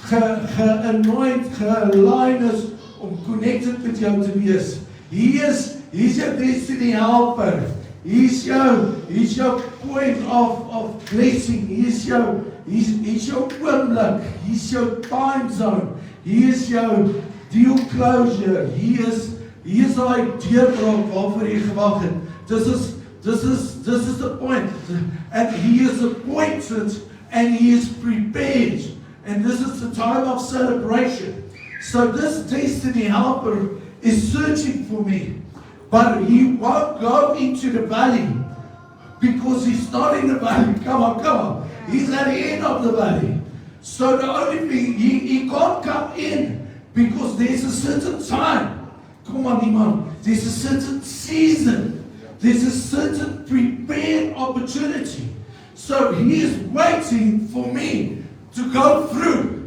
ge-anoint, ge-align is om connected met jou te wees. He's your destiny helper. He's your point of blessing. He's your oomblik. He's your time zone. He is your deal closure. He is daai deurbraak waarvoor jy gewag het. This is the point. And he is appointed and he is prepared. And this is the time of celebration. So this destiny helper is searching for me. But he won't go into the valley because he's not in the valley. Come on. He's at the end of the valley. So the only thing, he can't come in because there's a certain time. Come on, Iman. There's a certain season. There's a certain prepared opportunity. So he is waiting for me to go through.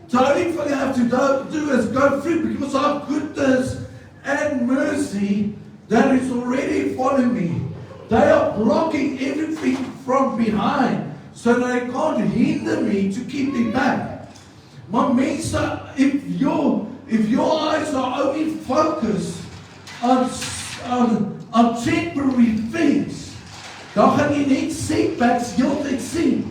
The only thing I have to do is go through because of goodness and mercy that is already following me. They are blocking everything from behind so they can't hinder me to keep me back. Maar mense, if your eyes are only focused on temporary things, dan gaan jy net setbacks heeltyd sien.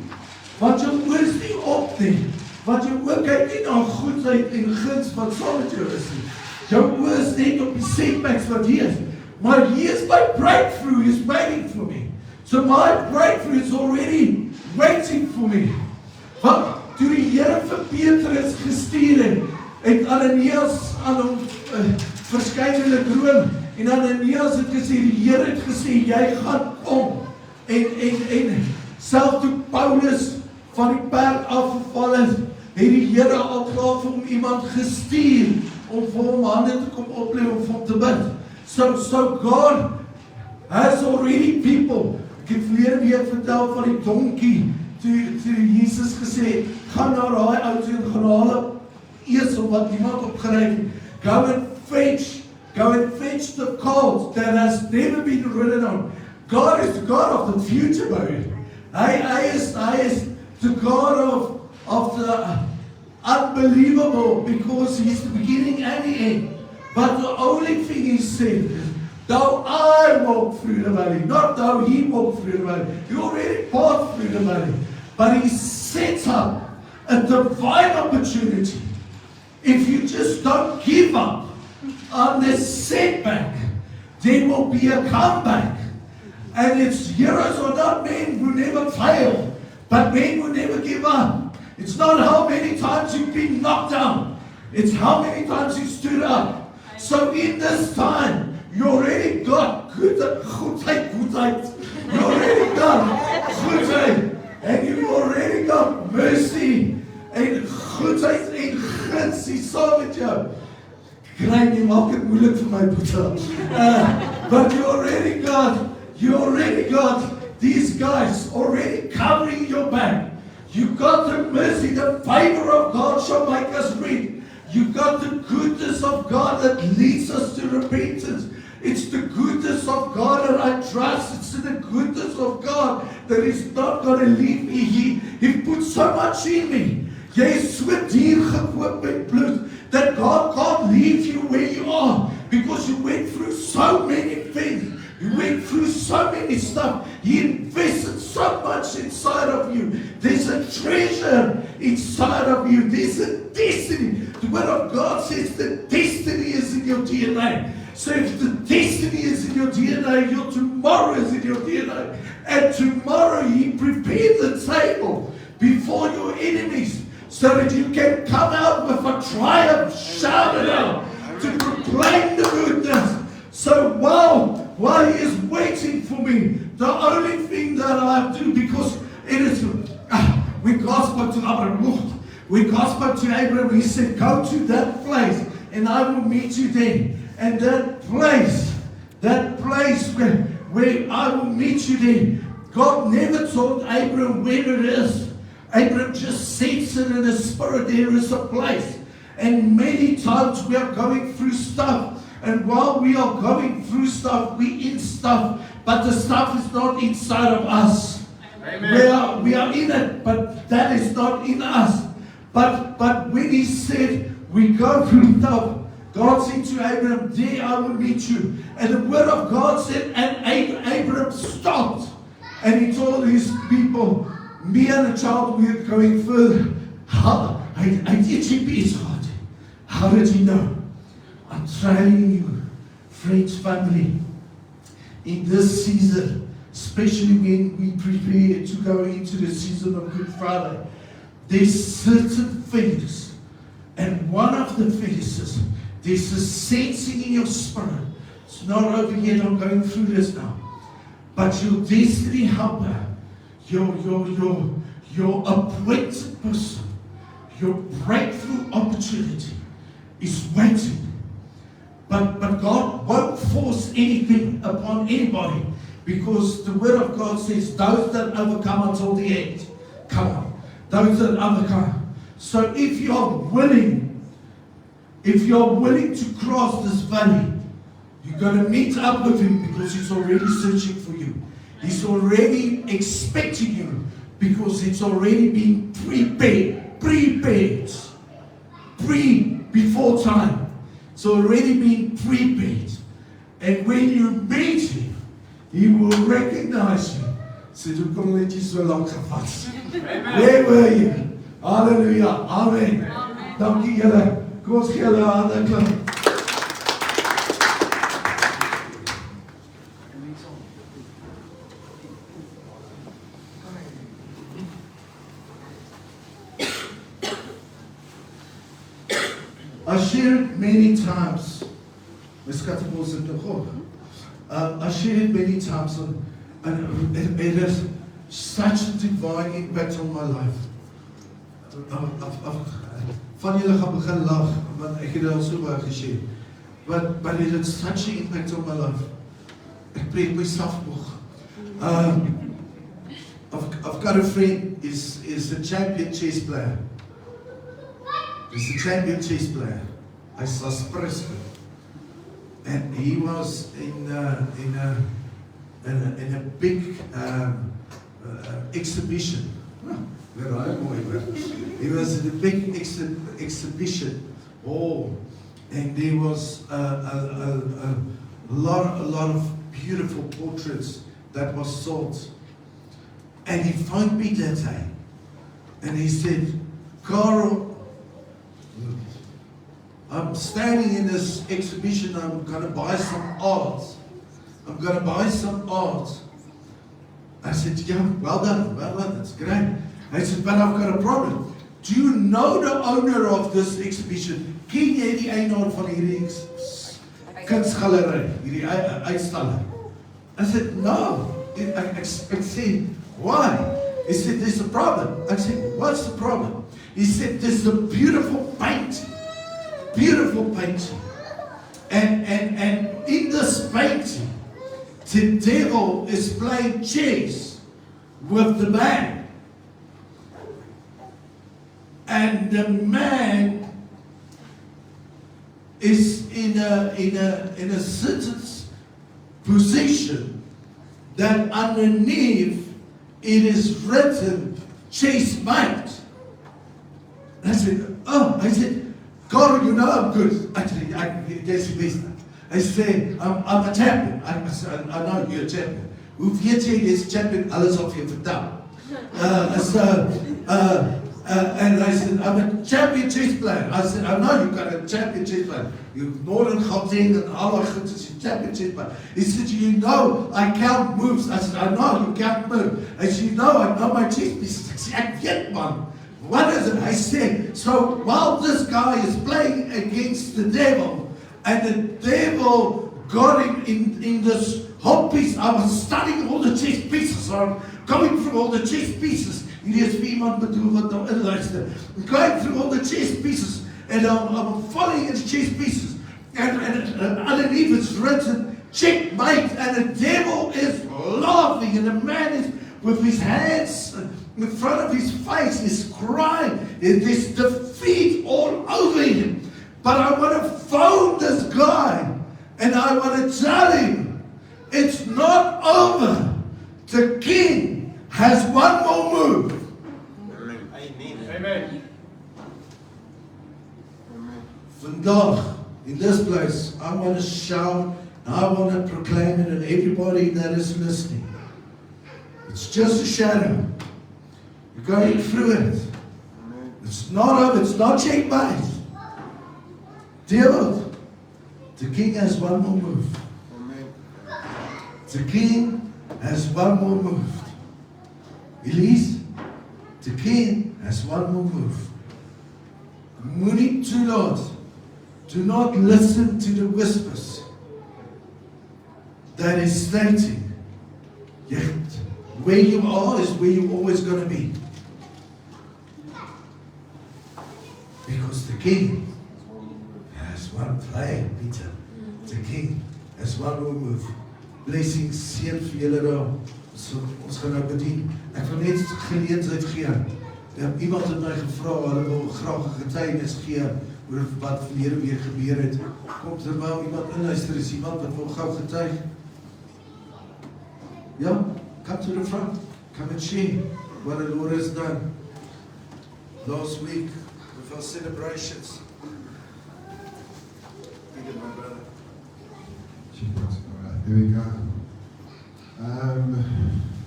Want jou oor is nie op nie. Want jou oor kyk nie na goedheid en guns wat saam met jou is nie. Jou oor is net op die setbacks wat hier is. Maar hier is my breakthrough is waiting for me. So my breakthrough is already waiting for me. Want toe die Here vir Petrus gestuur het Ananias aan hom verskyn in 'n droom en Ananias het gesê die Here het gesê jy gaan kom en self toe Paulus van die perd afgeval het die Here al klaar vir hom iemand gestuur om vir hom hande te kom oplê om vir hom te bid. So God has already people. Ek het verlede week vertel van die donkie toe Jesus gesê gaan na daai ou toe en gaan haal 'n esel wat niemand opgery het. Go and fetch the colt that has never been ridden on. God is the God of the future, baby. Hy is the God of the unbelievable because he's the beginning and the end. But the only thing he said is, though I walk through the valley, not though he walked through the valley. He already passed through the valley. But he sets up a divine opportunity. If you just don't give up on this setback, there will be a comeback. And it's heroes are not men who never fail, but men who never give up. It's not how many times you've been knocked down. It's how many times you stood up. So in this time, you already got goedheid. You already got goedheid. And you already got mercy. En goedheid en guns die saam met jou. Kry nie, maak het moeilik vir my boete. But you already got these guys already covering your back. You got the mercy, the favor of God shall make us free. You got the goodness of God that leads us to repentance. It's the goodness of God that I trust. It's in the goodness of God that He's not going to leave me. He put so much in me. Jy is so duur gekoop met bloed that God can't leave you where you are because you went through so many things. You went through so many stuff. He invested so much inside of you. There's a treasure inside of you. There's a destiny. The Word of God says the destiny is in your DNA. So if the destiny is in your DNA, your tomorrow is in your DNA. And tomorrow He prepared the table before your enemies so that you can come out with a triumph, shout it out, to proclaim the goodness. So while He is waiting for me, the only thing that I do, because it is, when God spoke to Abraham, when God spoke to Abraham, He said, go to that place and I will meet you there. And that place where I will meet you there, God never told Abraham where it is. Abraham just sensed it in his spirit, there is a place. And many times we are going through stuff. And while we are going through stuff, we in stuff. But the stuff is not inside of us. Amen. We are in it, but that is not in us. But when He said, we go through stuff, God said to Abraham, there I will meet you. And the Word of God said, and Abraham stopped. And he told his people, me and the child, we are going further. I did GPS hard. How did He know? I'm training you, friends, family, in this season, especially when we prepare to go into the season of Good Friday. There's certain things, and one of the things is, there's a sensing in your spirit. It's not over yet, I'm going through this now. But your destiny helper, your appointed person, your breakthrough opportunity is waiting. But God won't force anything upon anybody, because the Word of God says, those that overcome until the end, come on, those that overcome. So if you're willing to cross this valley, you're going to meet up with Him, because He's already searching for you. He's already expecting you, because it's already been prepared before time. It's already been prepared. And when you meet Him, He will recognize you. Sê, hoe kom net jy so lank gevat? Where were you? Hallelujah. Amen. Dankie julle. Kom ons gee julle 'n hande klap. I shared many times. I shared it many times, and it has such a divine impact on my life. Van julle gaan begin lag, want ek het dit al so baie geshare. But it has such an impact on my life. Ek preek myself nog. I've got a friend, is a champion chess player. He's a champion chess player. Hy's a sprinter. And he was in a big exhibition. He was in a big exhibition hall, and there was a lot of beautiful portraits that was sold. And he phoned me that day, and he said, Carl, I'm standing in this exhibition, I'm going to buy some art. I said, yeah, well done, that's great. I said, but I've got a problem. Do you know the owner of this exhibition? Ken jy die eienaar van hierdie kunsgalery, hierdie uitstalling? I said, no. I said, why? He said, there's a problem. I said, what's the problem? He said, there's a beautiful painting. And in this painting, the devil is playing chess with the man. And the man is in a certain position that underneath it is written, chase mate. And I said, God, you know I'm good. Actually, guess you missed that. I said, I'm a champion. I said, I know you're a champion. Hoe weet jy jy's a champion? Alles sal vir jou vertel. And I said, I'm a champion chess player. I said, I know you've got a champion chess player. You've Northern Gauteng and all that good is a champion chess player. He said, you know I count moves. I said, I know you count moves. I said, you know I know my chess pieces. I said, I get one. What is it? I said, so while this guy is playing against the devil, and the devil got him in this whole piece, I was studying all the chess pieces. I'm coming through all the chess pieces. Hierdie is vir iemand bedoel wat nou inluister. I'm going through all the chess pieces, and I'm following the chess pieces. And underneath it's written, checkmate, and the devil is laughing, and the man is with his hands in front of his face, is crying. There's defeat all over him. But I want to phone this guy, and I want to tell him, it's not over. The king has one more move. Amen. Vandag, in this place, I want to shout, I want to proclaim it, and everybody that is listening. It's just a shadow. You're going through it. It's not over, it's not checkmate. Deal with it. The king has one more move. The king has one more move. Elise, the king has one more move. Moenie toelaat. Do not listen to the whispers that is stating, where you are is where you're always going to be. Because the king has one player, Peter. The king has one more move. Blessings, seën vir julle daar. Ons gaan nou bedien. Ek wil net geleentheid gee. Iemand het my gevra, hulle wil graag 'n getuienis gee oor wat verlede week gebeur het. Kom terwyl iemand inluister, is iemand wat wil gou getuig? Ja, come to the front. Come and share what the Lord has done. Last week with our celebrations. Thank you, my brother. Alright, there we go.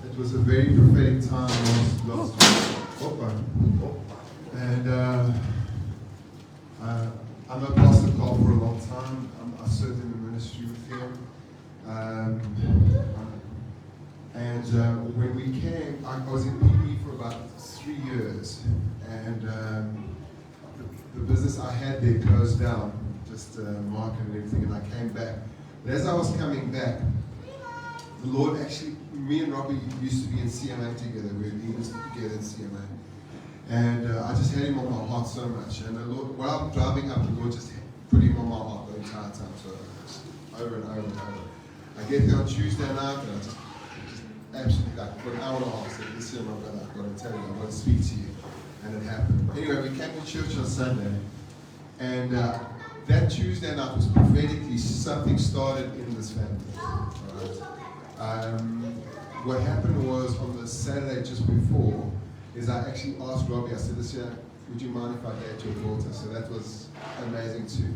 It was a very prophetic time last week. And I know Pastor Carl for a long time. I served in the ministry with him. And when we came, I was in PB for about 3 years. And the business I had there closed down, just market and everything, and I came back. But as I was coming back, the Lord actually, me and Robbie used to be in CMA together. We were leaders together in CMA. And I just had him on my heart so much. And the Lord, while I'm driving up, the Lord just put him on my heart the entire time. So over and over and over. I get there on Tuesday night, and I just absolutely, like, for an hour and a half, I said, listen, my brother, I've got to tell you, I've got to speak to you. And it happened. Anyway, we came to church on Sunday. And that Tuesday night was prophetically, something started in this family. Right? What happened was on the Saturday just before, is I actually asked Robbie, I said, this year, would you mind if I date your daughter? So that was amazing too.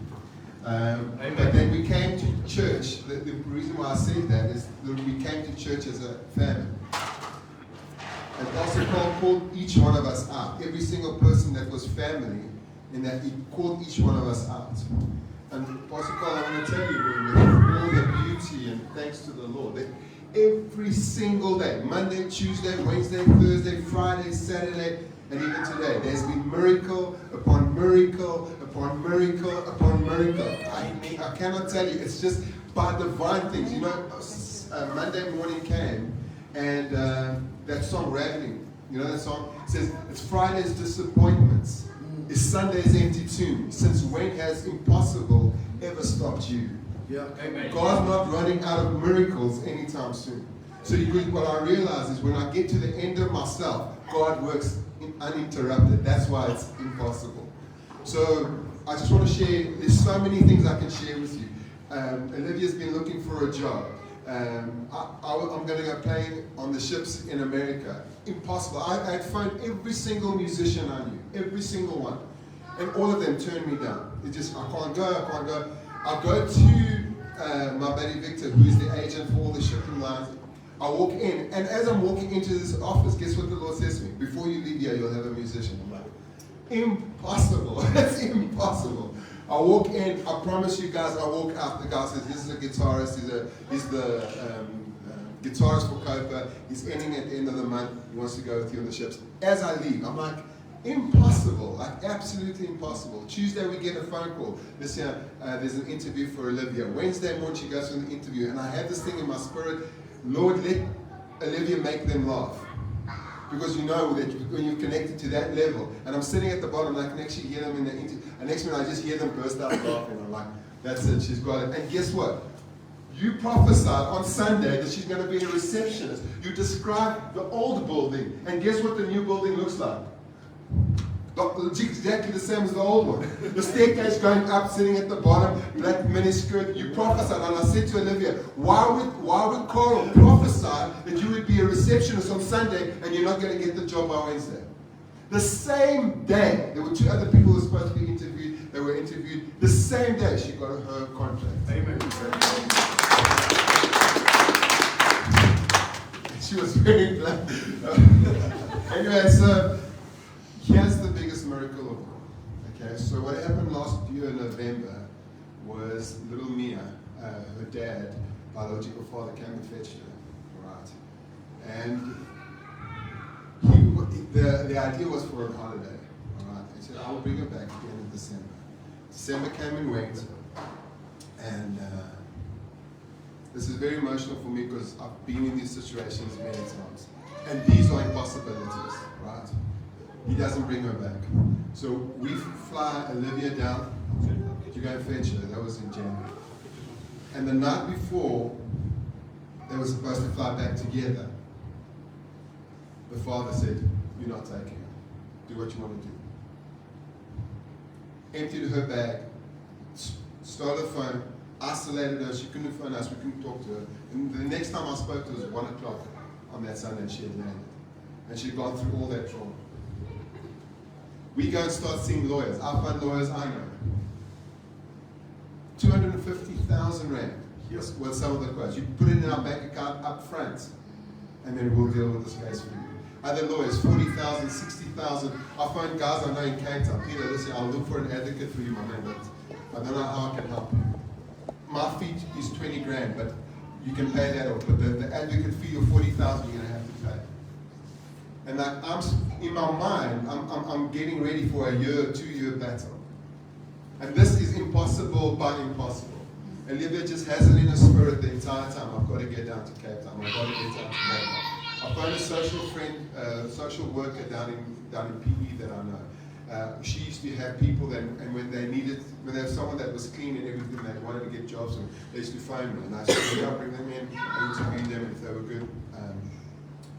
But then we came to church. The reason why I said that is that we came to church as a family. And Pastor Paul called each one of us out. Every single person that was family, in that he called each one of us out. And Pastor Paul, I want to tell you, with all the beauty and thanks to the Lord, that every single day, Monday, Tuesday, Wednesday, Thursday, Friday, Saturday, and even today, there's been miracle upon miracle upon miracle upon miracle. I cannot tell you, it's just by divine things. You know, Monday morning came, and that song, Rattling, you know that song? It says, it's Friday's disappointments, it's Sunday's empty tomb. Since when has impossible ever stopped you? Yeah. Amen. God's not running out of miracles anytime soon. So what I realize is when I get to the end of myself, God works uninterrupted. That's why it's impossible. So I just want to share, there's so many things I can share with you. Olivia's been looking for a job. I'm going to go play on the ships in America. Impossible. I had phoned every single musician I knew, every single one. And all of them turned me down. It just, I can't go. I go to my buddy Victor, who's the agent for all the shipping lines. I walk in, and as I'm walking into this office, guess what the Lord says to me? Before you leave here, you'll have a musician. I'm like, impossible. That's impossible. I walk in, I promise you guys, I walk out, the guy says, this is a guitarist, he's the guitarist for Copa, he's ending at the end of the month, he wants to go with you on the ships. As I leave, I'm like, impossible, like absolutely impossible. Tuesday we get a phone call, this year there's an interview for Olivia. Wednesday morning she goes for the interview, and I have this thing in my spirit, Lord, let Olivia make them laugh. Because you know that when you're connected to that level, and I'm sitting at the bottom, I can actually hear them in the interview, and next minute I just hear them burst out laughing. I'm like, that's it, she's got it. And guess what? You prophesied on Sunday that she's going to be a receptionist. You described the old building, and guess what the new building looks like? Exactly the same as the old one. The staircase going up, sitting at the bottom, black miniskirt. You prophesied, and I said to Olivia, why would Carl prophesy that you would be a receptionist on Sunday and you're not going to get the job by Wednesday? The same day, there were two other people who were supposed to be interviewed. They were interviewed the same day. She got her contract. Amen. She was very glad. Anyway, so here's the biggest miracle of all. Okay, so what happened last year in November was little Mia, her dad, biological father, came and fetched her, right? And the idea was for a holiday, all right? He said, I will bring her back at the end of December. December came and went, and this is very emotional for me because I've been in these situations many times. And these are impossibilities, right? He doesn't bring her back. So we fly Olivia down to go and fetch her. That was in January. And the night before, they were supposed to fly back together. The father said, you're not taking her. Do what you want to do. Emptied her bag, stole her phone, isolated her. She couldn't phone us. We couldn't talk to her. And the next time I spoke to her was 1 o'clock on that Sunday, and she had landed. And she'd gone through all that trauma. We go and start seeing lawyers. I find lawyers I know. 250,000 Rand. Here's what some of the quotes. You put it in our bank account up front, and then we'll deal with this case for you. Other lawyers, 40,000, 60,000. I find guys I know in Cape Town. Peter, listen, I'll look for an advocate for you, my man, but I don't know how I can help you. My fee is 20 grand, but you can pay that off. But the advocate fee of 40,000, you're going to have to pay. And I'm in my mind, I'm getting ready for a year, 2-year battle. And this is impossible by impossible. Olivia just has it in her spirit the entire time. I've got to get down to Cape Town. I've got to get down to Cape Town. I found a social friend, social worker down in PE that I know. She used to have people that, and when they had someone that was clean and everything, they wanted to get jobs, and they used to phone me. And I said, yeah, I'll bring them in, I interview them, if they were good.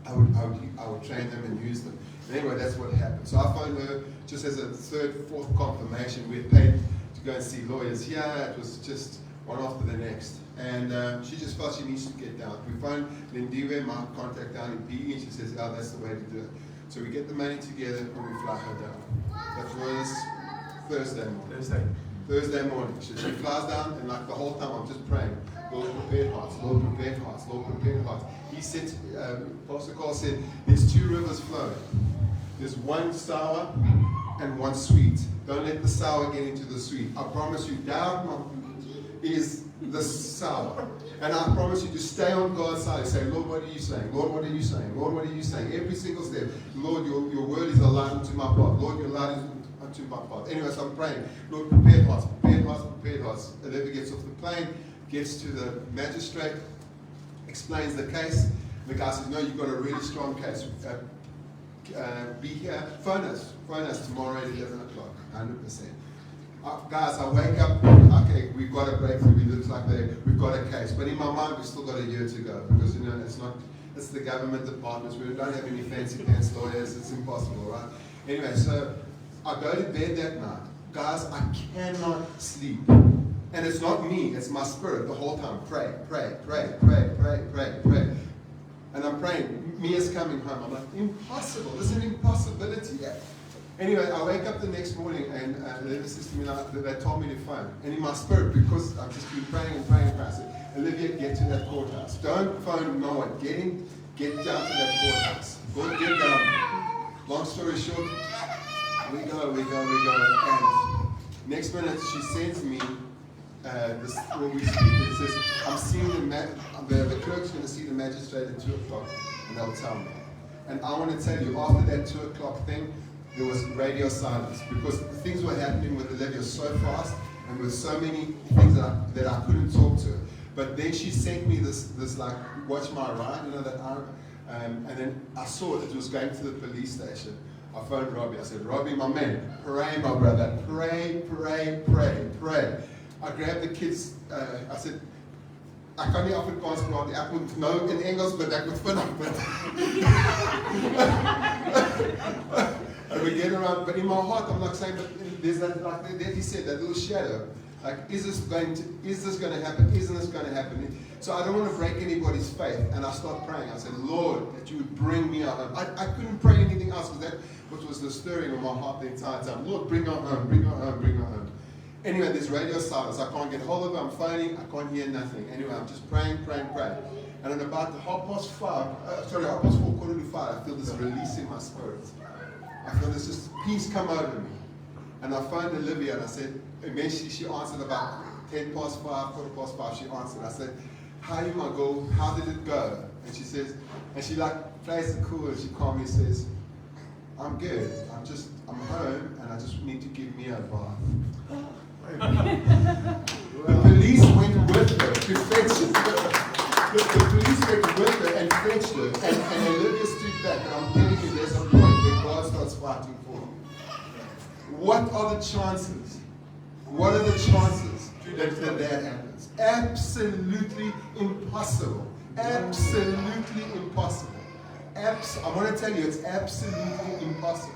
I would train them and use them. And anyway, that's what happened. So I found her just as a third, fourth confirmation. We had paid to go and see lawyers. Yeah, it was just one after the next. And she just felt she needs to get down. We found Lindiwe, my contact down in PE, and she says, oh, that's the way to do it. So we get the money together and we fly her down. That was Thursday morning. Thursday morning. She flies down, and like the whole time I'm just praying, Lord, prepare hearts, Lord, prepare hearts, Lord, prepare hearts. He said, Pastor Carl said, there's 2 rivers flowing. There's one sour and one sweet. Don't let the sour get into the sweet. I promise you, down is the sour. And I promise you to stay on God's side and say, Lord, what are you saying? Lord, what are you saying? Lord, what are you saying? Every single step. Lord, your word is aligned to my path. Lord, your light is unto my path. Anyway, so I'm praying. Lord, prepare hearts, prepare hearts, prepare hearts. Olivia gets off the plane, gets to the magistrate, explains the case. The guy says, no, you've got a really strong case. Be here. Phone us tomorrow at 11 o'clock, 100%. Guys, I wake up, okay, we've got a breakthrough, it looks like we've got a case. But in my mind, we've still got a year to go, because, you know, it's the government departments, we don't have any fancy pants lawyers, it's impossible, right? Anyway, so I go to bed that night. Guys, I cannot sleep. And it's not me, it's my spirit the whole time. Pray, pray, pray, pray, pray, pray, pray. And I'm praying. Mia's coming home. I'm like, impossible. This is an impossibility. Anyway, I wake up the next morning and Olivia says to me, they told me to phone. And in my spirit, because I've just been praying and praying and praying, I said, Olivia, get to that courthouse. Don't phone no one. Get down to that courthouse. Go get down. Long story short, we go. And next minute, she sends me this, when we speak, it says, I'm seeing the clerk's going to see the magistrate at 2 o'clock, and they'll tell me. And I want to tell you, after that 2 o'clock thing, there was radio silence, because things were happening with Olivia so fast, and with so many things that I couldn't talk to her. But then she sent me this like, watch my ride, you know, that arm. And then I saw it was going to the police station. I phoned Robbie. I said, Robbie, my man, pray, my brother. Pray, pray, pray, pray. I grabbed the kids. I said, I kan nie Afrikaans praat nie. Ek moet nou in Engels, but ek moet vinnig bid. And we get around, but in my heart, I'm like saying, but there's that, like he said, that little shadow. Like, is this going to happen? Isn't this going to happen? So I don't want to break anybody's faith. And I start praying. I said, Lord, that you would bring me out. I couldn't pray anything else, because that was the stirring of my heart the entire time. Lord, bring her home, bring her home, bring her home. Anyway, there's radio silence. I can't get hold of her. I'm phoning. I can't hear nothing. Anyway, I'm just praying. And at about 4:30, 4:45, I feel this release in my spirit. I feel this just peace come over me. And I phoned Olivia and I said, eventually she answered about 5:10, 5:15, she answered. I said, how you my girl? How did it go? And she says, and she like plays it cool and she calmly says, I'm good. I'm home and I just need to give me a bath. The police went with her to fetch her. The police went with her and fetched her. And Olivia stood back. And I'm telling you, there's a point where God starts fighting for you. What are the chances? What are the chances that happens? Absolutely impossible. Absolutely impossible. I want to tell you, it's absolutely impossible.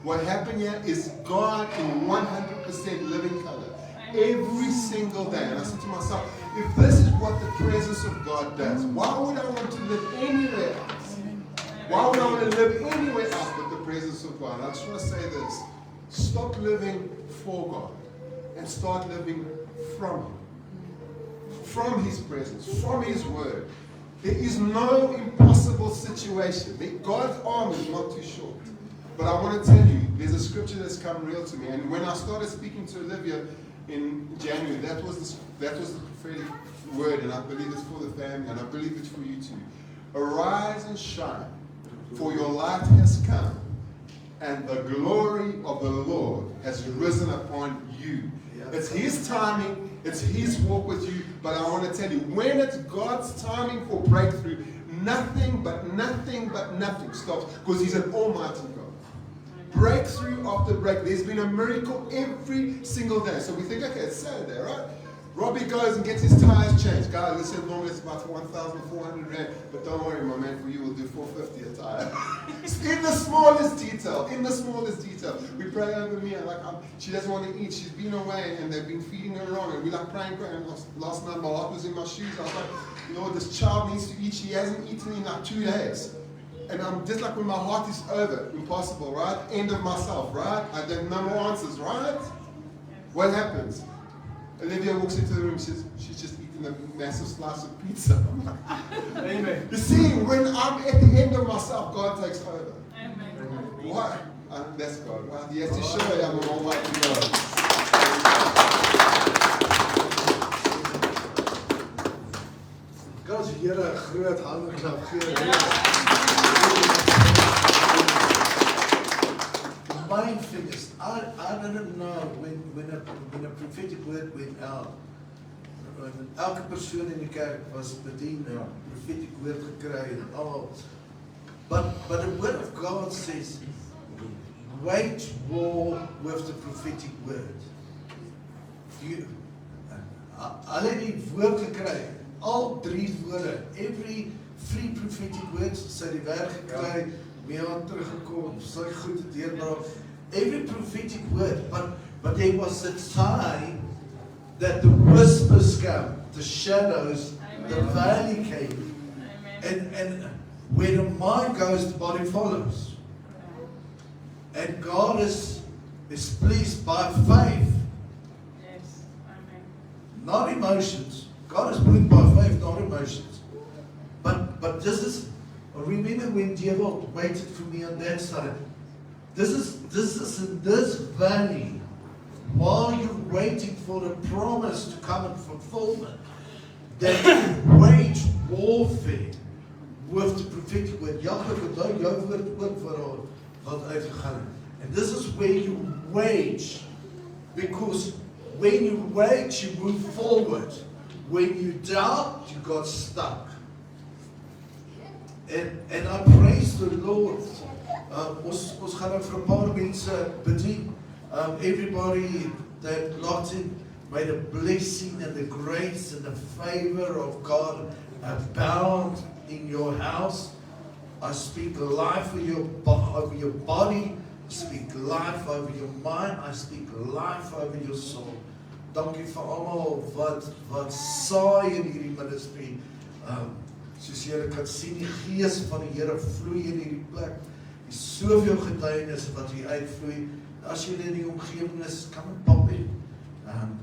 What happened here is God in 100% living color. Every single day. And I said to myself, if this is what the presence of God does, why would I want to live anywhere else? Why would I want to live anywhere else but the presence of God? And I just want to say this. Stop living for God and start living from Him. From His presence, from His word. There is no impossible situation. God's arm is not too short. But I want to tell you, there's a scripture that's come real to me. And when I started speaking to Olivia in January, that was the prophetic word, and I believe it's for the family, and I believe it's for you too. Arise and shine, for your light has come, and the glory of the Lord has risen upon you. It's His timing, it's His walk with you, but I want to tell you, when it's God's timing for breakthrough, nothing but nothing stops, because He's an almighty God. Breakthrough after break. There's been a miracle every single day. So we think, okay, it's Saturday, right? Robbie goes and gets his tires changed. Guys, listen, normally it's about 1,400 rand, but don't worry, my man, for you we'll do 450 a tire. In the smallest detail. We pray over me, and she doesn't want to eat. She's been away, and they've been feeding her wrong, and we like praying. Last night, my heart was in my shoes. I was like, Lord, this child needs to eat. She hasn't eaten in like 2 days. And I'm just like when my heart is over, impossible, right? End of myself, right? I have no more answers, right? What happens? Olivia walks into the room, says, she's just eating a massive slice of pizza. I'm like, amen. You see, when I'm at the end of myself, God takes over. Amen. Why? That's God. Well, He has to show you I'm an almighty God. God's Here 'n groot handeklap gee. My things, I didn't know when a prophetic word went out. Elke persoon in die kerk was bedien, prophetic word gekry en al. But the word of God says, wage war with the prophetic word. Hulle het die woord gekry, al 3 woorde, every 3 prophetic words, sy die werk gekry, mee aan teruggekom, sy goede deurbraak, every prophetic word, but there was a time that the whispers come, the shadows, the Amen. valley came. Amen. And where the mind goes, the body follows. And God is pleased by faith, Yes. Amen. not emotions. God is pleased by faith, not emotions. But this is, remember when Devil waited for me on that side. This is in this valley, while you're waiting for the promise to come in fulfillment, that you wage warfare with the prophetic word. Jakob het nou jou woord ook wat uitgegaan het. And this is where you wage, because when you wage, you move forward. When you doubt, you got stuck. And I praise the Lord. Ons gaan nou vir 'n paar mense bedien. Everybody that locked in, may the blessing and the grace and the favor of God abound in your house. I speak life over your body. I speak life over your mind. I speak life over your soul. Dankie vir almal wat saai in hierdie ministry. Soos julle kan sien, die gees van die Here vloei in hierdie plek. Daar is soveel getuienis wat hier uitvloei. As julle in die omgewing is, come and pop in.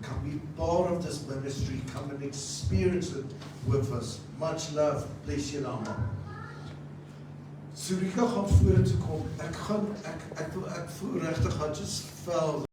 Come be part of this ministry. Come and experience it with us. Much love. Bless julle almal. Surika gaan vorentoe kom. Ek voel regtig, I just felt